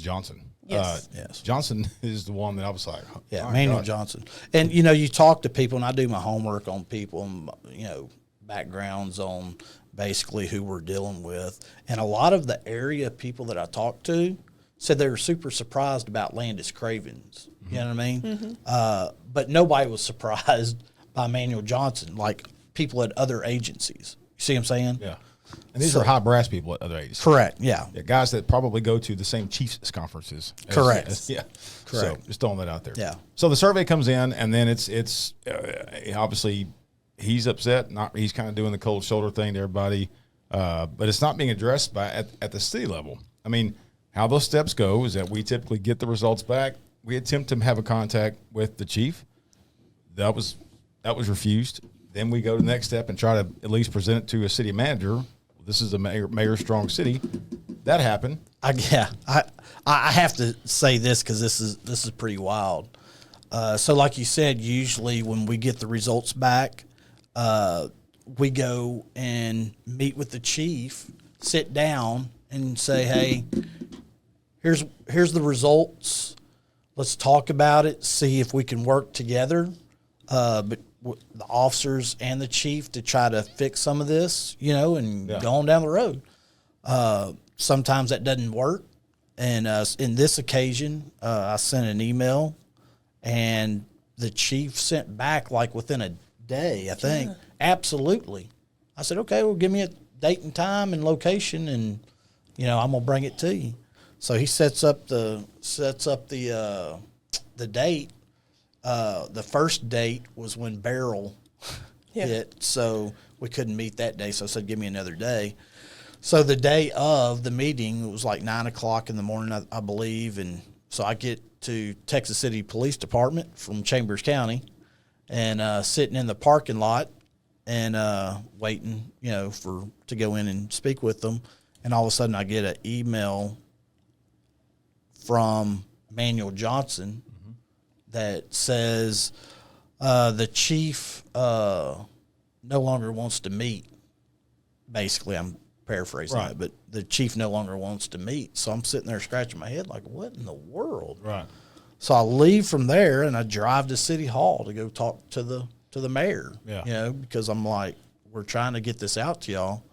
Johnson. Yes. Yes. Johnson is the one that I was like, Manuel Johnson. And you talk to people, and I do my homework on people, and backgrounds on basically who we're dealing with. And a lot of the area people that I talked to said they were super surprised about Landis Cravens. You know what I mean? Mm-hmm. But nobody was surprised by Manuel Johnson, like people at other agencies. You see what I'm saying? Yeah. And these are high brass people at other agencies. Correct, yeah. Guys that probably go to the same Chiefs conferences. Correct. Yeah. Correct. So just throwing that out there. Yeah. So the survey comes in, and then it's obviously he's upset. He's kind of doing the cold shoulder thing to everybody, but it's not being addressed at the city level. I mean, how those steps go is that we typically get the results back. We attempt to have a contact with the chief. That was refused. Then we go to the next step and try to at least present it to a city manager. This is a mayor strong city. That happened. I have to say this because this is pretty wild. So like you said, usually when we get the results back, we go and meet with the chief, sit down, and say, hey, here's the results. Let's talk about it, see if we can work together, but the officers and the chief to try to fix some of this, and go on down the road. sometimes that doesn't work. And in this occasion, I sent an email, and the chief sent back like within a day, I think. Yeah. Absolutely. I said, okay, well, give me a date and time and location, and I'm gonna bring it to you. So he sets up the date. The first date was when Beryl hit, so we couldn't meet that day. So I said, give me another day. So the day of the meeting, it was like 9 o'clock in the morning, I believe. And so I get to Texas City Police Department from Chambers County, and sitting in the parking lot and waiting, to go in and speak with them. And all of a sudden I get an email from Manuel Johnson that says the chief no longer wants to meet. Basically, I'm paraphrasing it, but the chief no longer wants to meet. So I'm sitting there scratching my head like, what in the world? Right. So I leave from there and I drive to City Hall to go talk to the mayor. Yeah. Because I'm like, we're trying to get this out to y'all,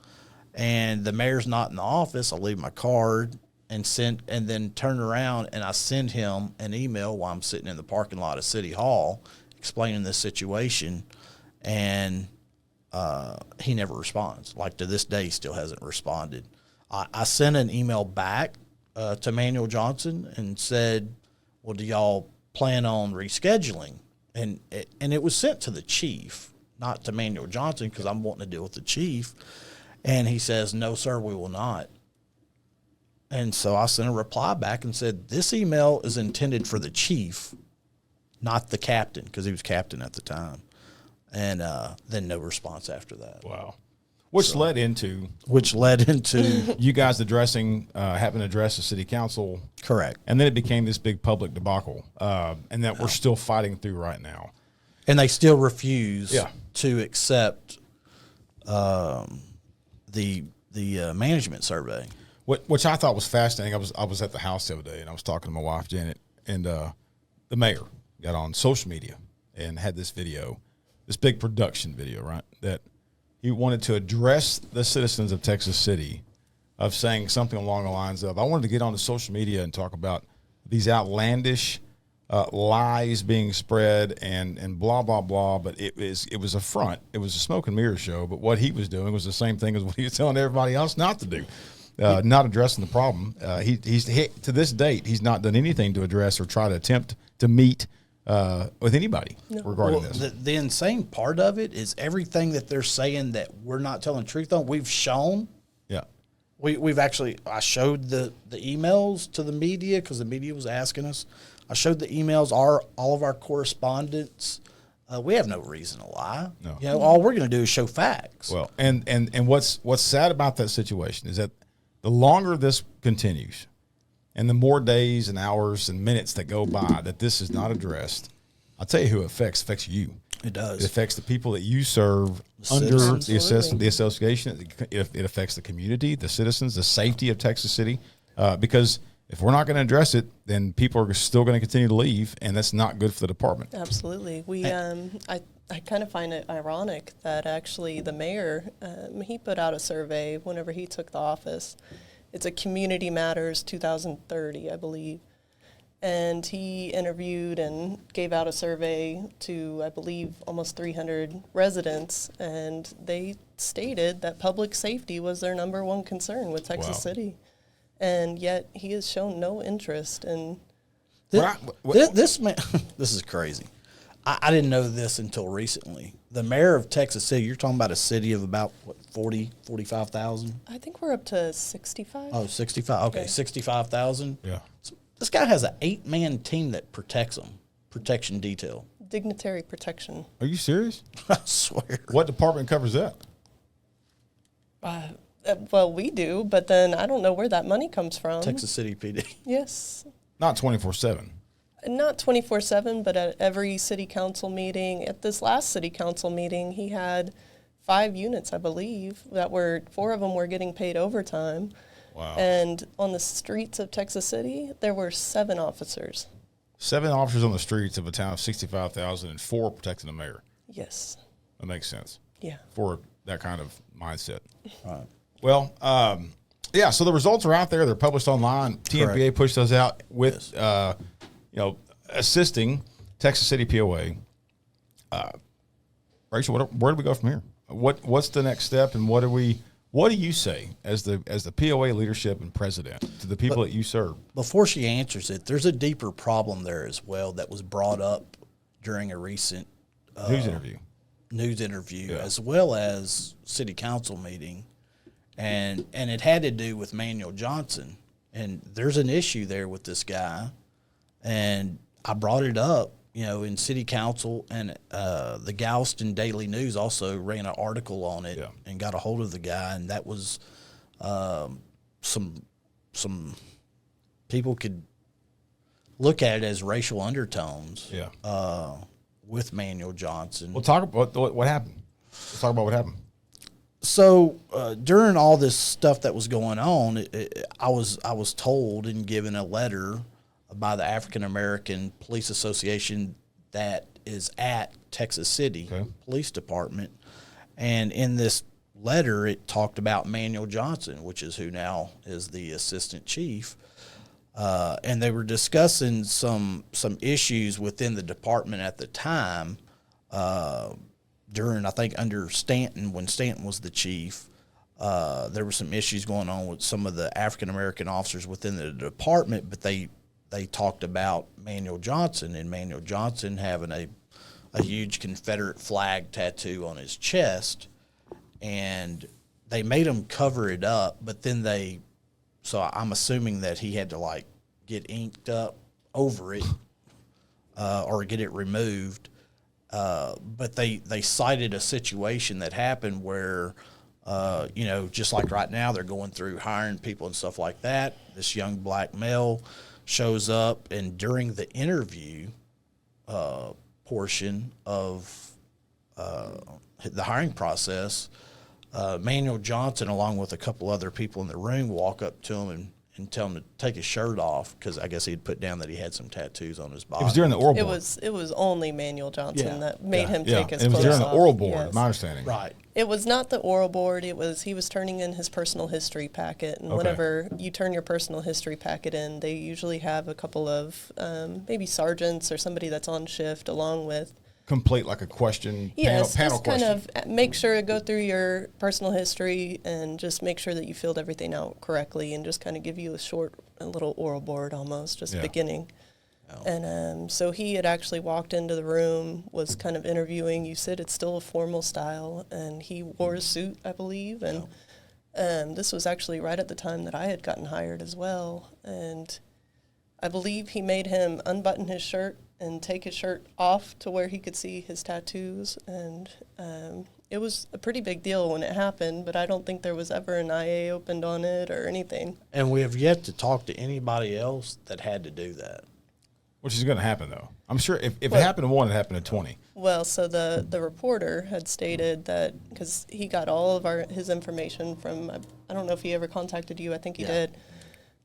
and the mayor's not in the office. I leave my card and then turn around and I send him an email while I'm sitting in the parking lot of City Hall explaining this situation, and he never responds. Like, to this day, he still hasn't responded. I sent an email back to Manuel Johnson and said, well, do y'all plan on rescheduling? And it was sent to the chief, not to Manuel Johnson, because I'm wanting to deal with the chief. And he says, no, sir, we will not. And so I sent a reply back and said, this email is intended for the chief, not the captain, because he was captain at the time. And then no response after that. Wow. Which led into you guys addressing, having to address the city council. Correct. And then it became this big public debacle, and that we're still fighting through right now. And they still refuse to accept the management survey. Which I thought was fascinating. I was at the house the other day, and I was talking to my wife, Janet, and the mayor got on social media and had this video, this big production video, right, that he wanted to address the citizens of Texas City of saying something along the lines of, I wanted to get onto social media and talk about these outlandish lies being spread and blah, blah, blah. But it was a front. It was a smoke and mirror show. But what he was doing was the same thing as what he was telling everybody else not to do, not addressing the problem. He's to this date, he's not done anything to address or try to attempt to meet with anybody regarding this. The insane part of it is everything that they're saying that we're not telling the truth on, we've shown. Yeah. We've actually, I showed the emails to the media because the media was asking us. I showed the emails, all of our correspondence. We have no reason to lie. No. All we're going to do is show facts. Well, and what's sad about that situation is that the longer this continues, and the more days and hours and minutes that go by that this is not addressed, I'll tell you who it affects you. It does. It affects the people that you serve under the association. It affects the community, the citizens, the safety of Texas City. Because if we're not going to address it, then people are still going to continue to leave, and that's not good for the department. Absolutely. I kind of find it ironic that actually the mayor, he put out a survey whenever he took the office. It's a Community Matters 2030, I believe. And he interviewed and gave out a survey to, I believe, almost 300 residents. And they stated that public safety was their number one concern with Texas City. And yet he has shown no interest in this man. This is crazy. I didn't know this until recently. The mayor of Texas City, you're talking about a city of about, 45,000? I think we're up to 65. Oh, 65. Okay, 65,000. Yeah. So this guy has an 8-man team that protects him, protection detail. Dignitary protection. Are you serious? I swear. What department covers that? Well, we do, but then I don't know where that money comes from. Texas City PD. Yes. Not 24/7. Not 24/7, but at every city council meeting. At this last city council meeting, he had 5 units, I believe, 4 of them were getting paid overtime. Wow. And on the streets of Texas City, there were 7 officers. 7 officers on the streets of a town of 65,000 and 4 protecting the mayor. Yes. That makes sense. Yeah. For that kind of mindset. Right. Well, Yeah, so the results are out there. They're published online. TMPA pushed those out with, assisting Texas City POA. Rachel, where do we go from here? What's the next step, and what do you say as the POA leadership and president to the people that you serve? Before she answers it, there's a deeper problem there as well that was brought up during a recent news interview, as well as city council meeting, and it had to do with Manuel Johnson. And there's an issue there with this guy, and I brought it up, in city council, and the Galveston Daily News also ran an article on it and got a hold of the guy, and that was some people could look at it as racial undertones. With Manuel Johnson. We'll talk about what happened. Let's talk about what happened. So during all this stuff that was going on, I was told and given a letter by the African American Police Association that is at Texas City Police Department, and in this letter it talked about Manuel Johnson, which is who now is the assistant chief. And they were discussing some issues within the department at the time, during, I think, under Stanton, when Stanton was the chief. There were some issues going on with some of the African-American officers within the department, but they talked about Manuel Johnson, and Manuel Johnson having a huge Confederate flag tattoo on his chest, and they made him cover it up, but then so I'm assuming that he had to get inked up over it or get it removed. But they cited a situation that happened where, just like right now, they're going through hiring people and stuff like that. This young black male shows up, and during the interview portion of the hiring process, Manuel Johnson, along with a couple other people in the room, walk up to him and tell him to take his shirt off, because I guess he'd put down that he had some tattoos on his body. It was during the oral board. It was only Manuel Johnson that made him take his clothes off. It was during the oral board, yes. my understanding. Right. It was not the oral board. He was turning in his personal history packet, and whenever you turn your personal history packet in, they usually have a couple of maybe sergeants or somebody that's on shift along with. Complete like a question, yes, panel just question. kind of make sure to go through your personal history and just make sure that you filled everything out correctly, and just kind of give you a little oral board almost, just beginning. Oh. And so he had actually walked into the room, was kind of interviewing. You said it's still a formal style, and he wore a suit, I believe. And this was actually right at the time that I had gotten hired as well. And I believe he made him unbutton his shirt and take his shirt off to where he could see his tattoos. And it was a pretty big deal when it happened, but I don't think there was ever an IA opened on it or anything. And we have yet to talk to anybody else that had to do that. Which is going to happen, though. I'm sure if it happened to one, it happened to 20. Well, so the reporter had stated that, because he got all of his information from, I don't know if he ever contacted you, I think he did.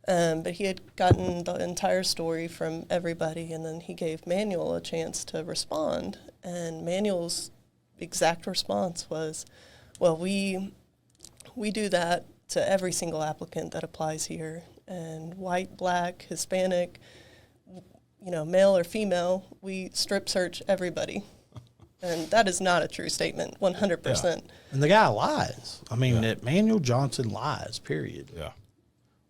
But he had gotten the entire story from everybody, and then he gave Manuel a chance to respond. And Manuel's exact response was, well, we do that to every single applicant that applies here, and white, black, Hispanic, male or female, we strip search everybody. And that is not a true statement, 100%. Yeah. And the guy lies. I mean, that Manuel Johnson lies, period. Yeah.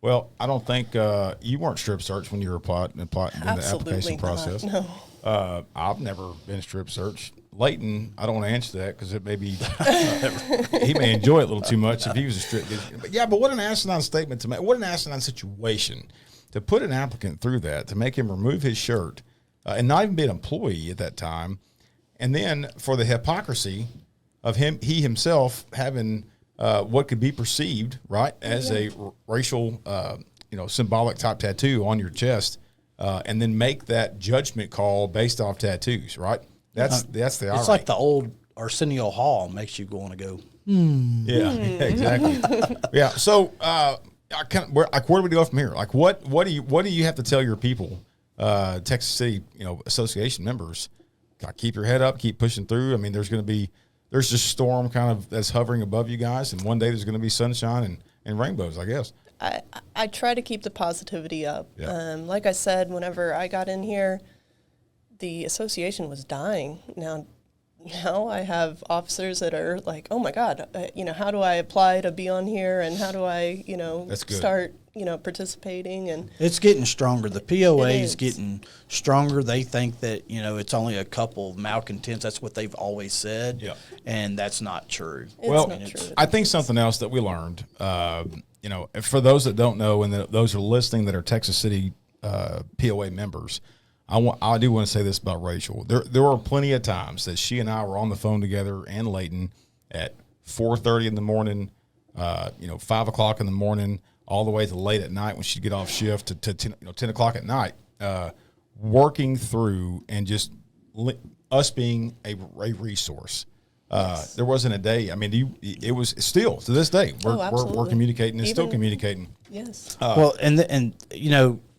Well, I don't think you weren't strip searched when you were applying in the application process. No. I've never been strip searched. Leighton, I don't want to answer that because it may be he may enjoy it a little too much if he was a strip. But what an asinine statement to make. What an asinine situation to put an applicant through that, to make him remove his shirt and not even be an employee at that time, and then for the hypocrisy of he himself having what could be perceived, right, as a racial, symbolic type tattoo on your chest, and then make that judgment call based off tattoos, right? That's the irony. It's like the old Arsenio Hall makes you want to go. Yeah, exactly. Yeah. So, where do we go from here? Like, what do you have to tell your people, Texas City, association members? Keep your head up, keep pushing through. I mean, there's this storm kind of that's hovering above you guys, and one day there's going to be sunshine and rainbows, I guess. I try to keep the positivity up. Yeah. Like I said, whenever I got in here, the association was dying. Now I have officers that are like, oh my God, how do I apply to be on here, and how do I, That's good. start, participating? And It's getting stronger. The POA It is is. getting stronger. They think that, it's only a couple of malcontents. That's what they've always said. Yeah. And that's not true. it's Well, not true. I think something else that we learned, for those that don't know and those who are listening that are Texas City POA members, I do want to say this about Rachel. There were plenty of times that she and I were on the phone together, and Leighton, at 4:30 in the morning, 5 o'clock in the morning, all the way to late at night when she'd get off shift to 10 o'clock at night, working through and just us being a resource. There wasn't a day. I mean, it was still to this day. We're absolutely. communicating and still Even- communicating. Yes. Well, and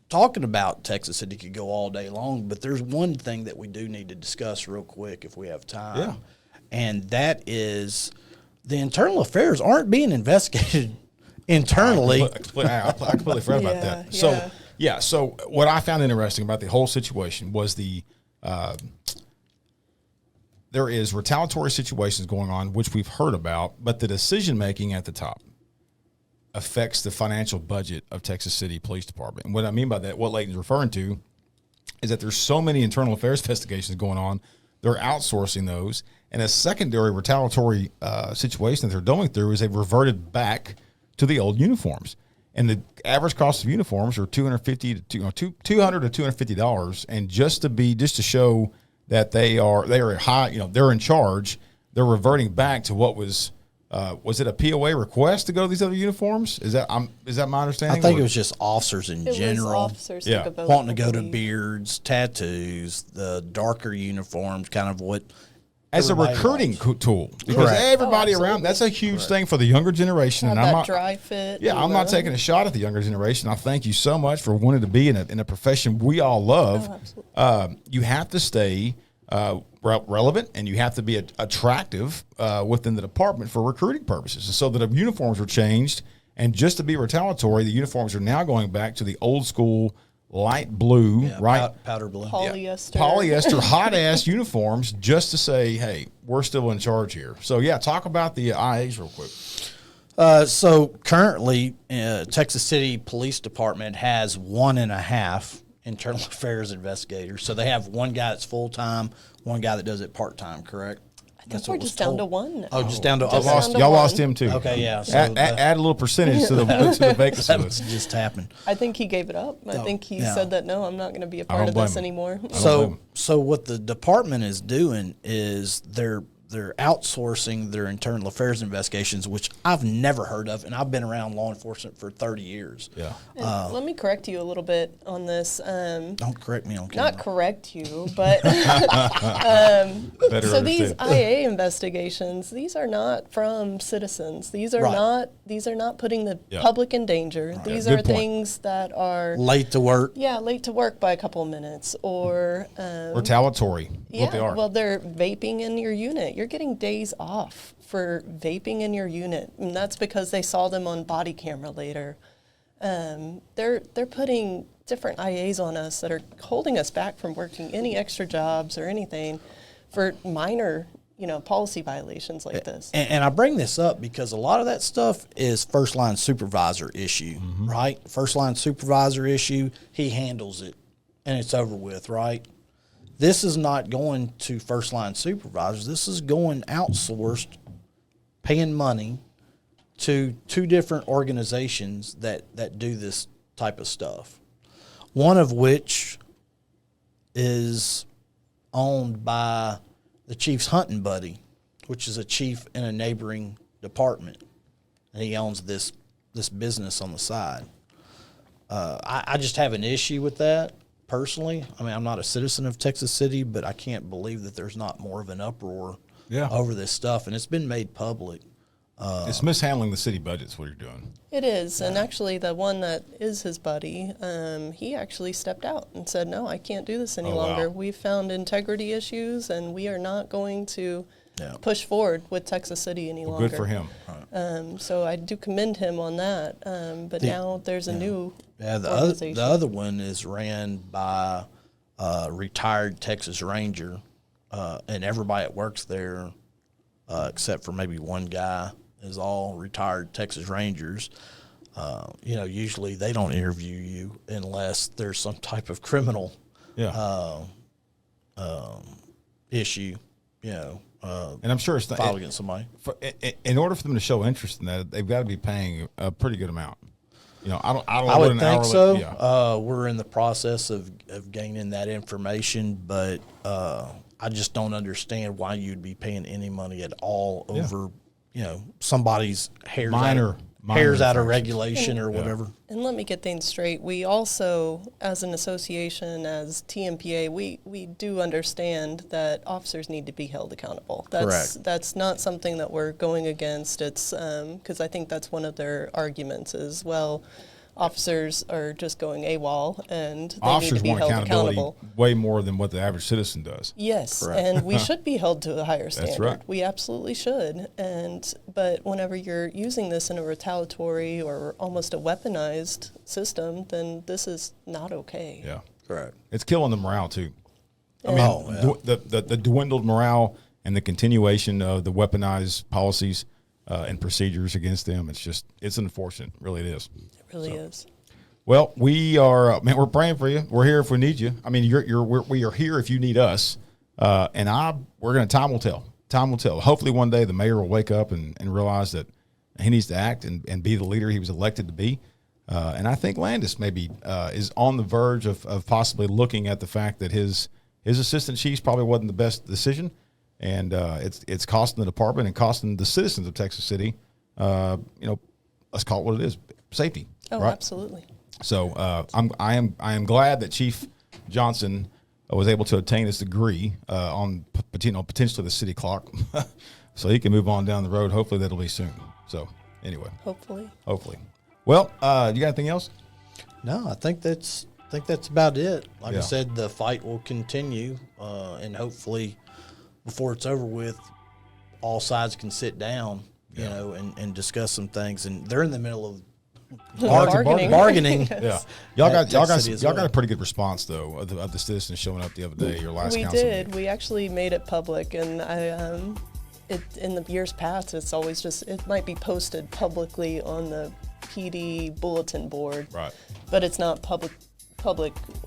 talking about Texas City could go all day long, but there's one thing that we do need to discuss real quick if we have time. Yeah. And that is the internal affairs aren't being investigated internally. I completely forgot about that. So, so what I found interesting about the whole situation was there is retaliatory situations going on, which we've heard about, but the decision making at the top affects the financial budget of Texas City Police Department. And what I mean by that, what Leighton's referring to, is that there's so many internal affairs investigations going on, they're outsourcing those. And a secondary retaliatory situation that they're going through is they've reverted back to the old uniforms. And the average cost of uniforms are $200 to $250. And just to show that they are high, they're in charge, they're reverting back to what was it a POA request to go to these other uniforms? Is that my understanding? I think it was just officers in general. Officers Yeah. think about wanting to go to the- beards, tattoos, the darker uniforms, kind of what as a everybody recruiting wants. tool, because Correct. everybody Oh, around, that's a huge thing for the younger generation. Have And I'm that not dry fit. Yeah, I'm not taking a shot at the younger generation. I thank you so much for wanting to be in a profession we all love. absolutely. You have to stay relevant, and you have to be attractive within the department for recruiting purposes. So that the uniforms were changed, and just to be retaliatory, the uniforms are now going back to the old school light blue, right? Powder blue. Polyester. Hot ass uniforms, just to say, hey, we're still in charge here. So yeah, talk about the IAs real quick. So currently, Texas City Police Department has 1.5 internal affairs investigators. So they have one guy that's full time, one guy that does it part time. Correct? I think we're just down to one now. Oh, just down to Just down to Y'all one. lost him too. Okay, yeah. So Add a little percentage to the vacancy that list. just happened. I think he gave it up. I think he yeah. said that, no, I'm not going to be a don't part of blame this him. anymore. So what the department is doing is they're outsourcing their internal affairs investigations, which I've never heard of, and I've been around law enforcement for 30 years. Yeah. And let me correct you a little bit on this. Don't correct me on camera. Not correct you, but Better so these understood. IA investigations, these are not from citizens. These are Right. not putting the Yeah. public in danger. These Good are point. things that are Late to work. late to work by a couple of minutes, or Retaliatory. What they are. well, they're vaping in your unit. You're getting days off for vaping in your unit, and that's because they saw them on body camera later. They're putting different IAs on us that are holding us back from working any extra jobs or anything for minor, policy violations like this. And I bring this up because a lot of that stuff is first line supervisor issue, right? First line supervisor issue, he handles it and it's over with, right? This is not going to first line supervisors. This is going outsourced, paying money to two different organizations that do this type of stuff. One of which is owned by the chief's hunting buddy, which is a chief in a neighboring department, and he owns this business on the side. I just have an issue with that personally. I mean, I'm not a citizen of Texas City, but I can't believe that there's not more of an uproar over this stuff, and it's been made public. It's mishandling the city budgets. What you're doing. It is, and actually the one that is his buddy, he actually stepped out and said, no, I can't do this any Oh, wow. longer. We've found integrity issues, and we are not going to push forward with Texas City any longer. Good for him. So I do commend him on that. But now there's a new organization. The other one is ran by a retired Texas Ranger, and everybody that works there, except for maybe one guy, is all retired Texas Rangers. Usually they don't interview you unless there's some type of criminal issue, and I'm sure it's not filed against somebody. In order for them to show interest in that, they've got to be paying a pretty good amount. I would think so. Yeah. We're in the process of gaining that information, but I just don't understand why you'd be paying any money at all over, somebody's hairs out of regulation or whatever. And let me get things straight. We also, as an association, as TMPA, we do understand that officers need to be held accountable. Correct. That's not something that we're going against. It's because I think that's one of their arguments as well. Officers are just going AWOL, and they officers need to be want held accountability accountable. way more than what the average citizen does. Yes, Correct. and we should be held to a higher standard. That's right. We absolutely should. But whenever you're using this in a retaliatory or almost a weaponized system, then this is not okay. Yeah, Correct. it's killing the morale too. I Yeah. mean, the dwindled morale and the continuation of the weaponized policies and procedures against them. It's unfortunate. Really, it is. It really is. Well, we're praying for you. We're here if we need you. I mean, we are here if you need us. Time will tell. Time will tell. Hopefully one day the mayor will wake up and realize that he needs to act and be the leader he was elected to be. And I think Landis maybe is on the verge of possibly looking at the fact that his assistant chiefs probably wasn't the best decision. And it's costing the department and costing the citizens of Texas City, let's call it what it is, safety. Oh, right? absolutely. So I am glad that Chief Johnson was able to obtain his degree on potentially the city clock, so he can move on down the road. Hopefully that'll be soon. So anyway, Hopefully. Well, you got anything else? No, I think that's about it. Like Yeah. I said, the fight will continue, and hopefully, before it's over with, all sides can sit down, and discuss some things. And they're in the middle of bargaining. Yeah, y'all got well. a pretty good response though of the citizens showing up the other day. Your last We council did. meeting. We actually made it public, and in the years past, it's always it might be posted publicly on the PD bulletin board, Right. but it's not public.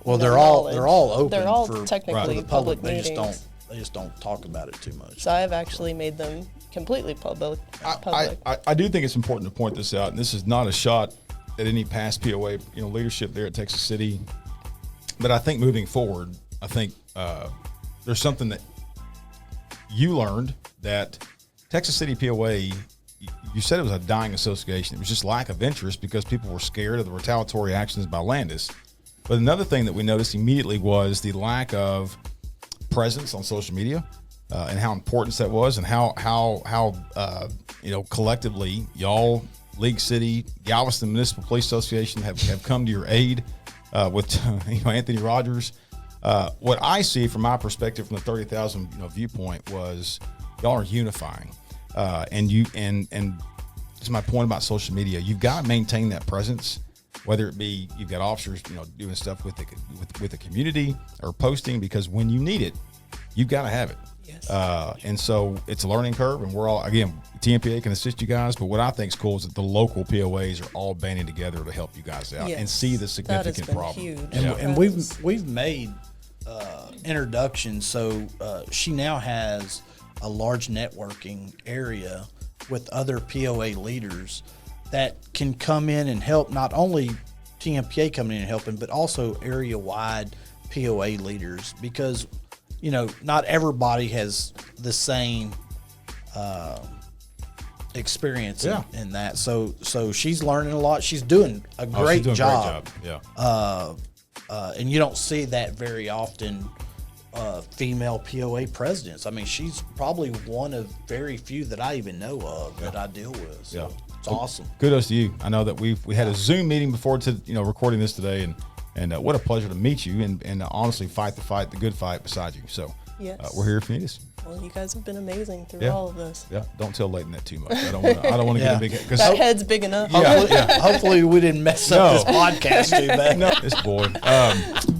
Well, they're all open. They're all for technically the public They meetings. just don't talk about it too much. So I've actually made them completely public. I do think it's important to point this out, and this is not a shot at any past POA leadership there at Texas City, but I think moving forward, I think there's something that you learned that Texas City POA. You said it was a dying association. It was just lack of interest because people were scared of the retaliatory actions by Landis. But another thing that we noticed immediately was the lack of presence on social media and how important that was, and how collectively y'all, League City, Galveston Municipal Police Association have come to your aid with Anthony Rogers. What I see from my perspective, from the 30,000 viewpoint, was y'all are unifying, and to my point about social media, you've got to maintain that presence. Whether it be you've got officers, doing stuff with the community or posting, because when you need it, you've got to have it. Yes. And so it's a learning curve, and we're all, again, TMPA can assist you guys, but what I think is cool is that the local POAs are all banding together to help you guys out and see the significant that has problem. been huge. Yeah. And we've made introductions, so she now has a large networking area with other POA leaders that can come in and help, not only TMPA coming in and helping, but also area-wide POA leaders, because, not everybody has the same experience in that. So she's learning a lot. She's doing a great job. Yeah. And you don't see that very often, female POA presidents. I mean, she's probably one of very few that I even know of that I deal with. So it's awesome. Kudos to you. I know that we had a Zoom meeting before recording this today, and what a pleasure to meet you and honestly fight the good fight beside you. So Yes. we're here if you need us. Well, you guys have been amazing through Yeah. all of this. Yeah, don't tell Leighton that too much. I don't want to Yeah. get a big because That head's big enough. Hopefully we didn't mess up this podcast too bad. no, this boy.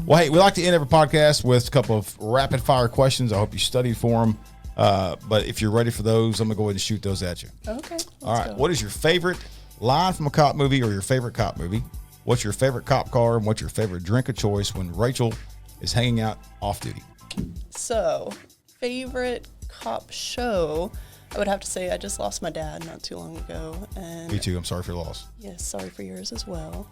Well, hey, we like to end every podcast with a couple of rapid fire questions. I hope you studied for them. But if you're ready for those, I'm gonna go ahead and shoot those at you. Okay. All right. Go. What is your favorite line from a cop movie or your favorite cop movie? What's your favorite cop car and what's your favorite drink of choice when Rachel is hanging out off duty? So, favorite cop show, I would have to say I just lost my dad not too long ago. And Me too. I'm sorry for your loss. yes, sorry for yours as well.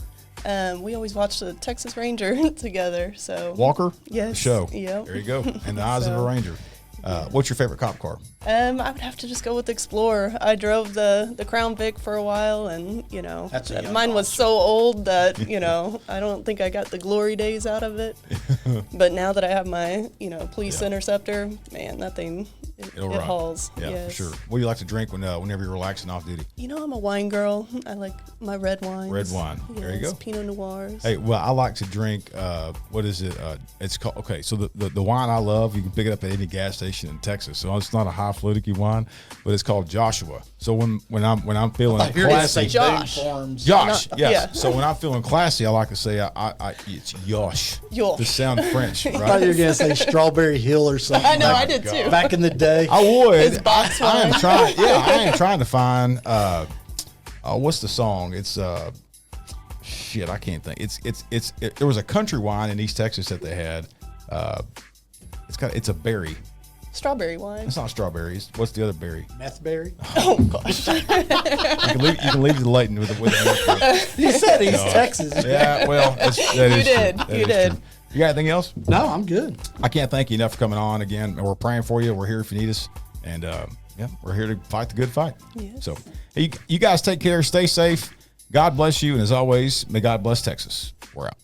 We always watched the Texas Ranger together. So Walker? Yes. The show. Yep. There you go. In the eyes of a So- ranger. What's your favorite cop car? I would have to just go with Explorer. I drove the Crown Vic for a while, and That's a young mine was officer. so old that I don't think I got the glory days out of it. But now that I have my police interceptor, man, that thing it It'll ride. hauls. Yeah, Yes. for sure. What do you like to drink whenever you're relaxing off duty? I'm a wine girl. I like my red wines. Red wine. There you Yes, go. Pinot Noirs. Hey, well, I like to drink. What is it? It's called. Okay, so the wine I love, you can pick it up at any gas station in Texas. So it's not a high fluidity wine, but it's called Joshua. So when I'm feeling You're gonna say classy, Josh. Boone Farms. Josh, No, yes. yeah. So when I'm feeling classy, I like to say it's Josh. Josh. To sound French, I thought right? you were gonna say Strawberry Hill or something. I know, back, I did too. Back in the day. I would. His box I am wine. trying. Yeah, I am trying to find. What's the song? It's shit. I can't think. There was a country wine in East Texas that they had. It's a berry. Strawberry wine. It's not strawberries. What's the other berry? Methberry. Oh gosh. You can leave the Leighton with the You said East Texas. yeah. Well, that is You true. did. That You is did. true. You got anything else? No, I'm good. I can't thank you enough for coming on again. We're praying for you. We're here if you need us, and we're here to fight the good fight. Yes. So, hey, you guys take care. Stay safe. God bless you, and as always, may God bless Texas. We're out.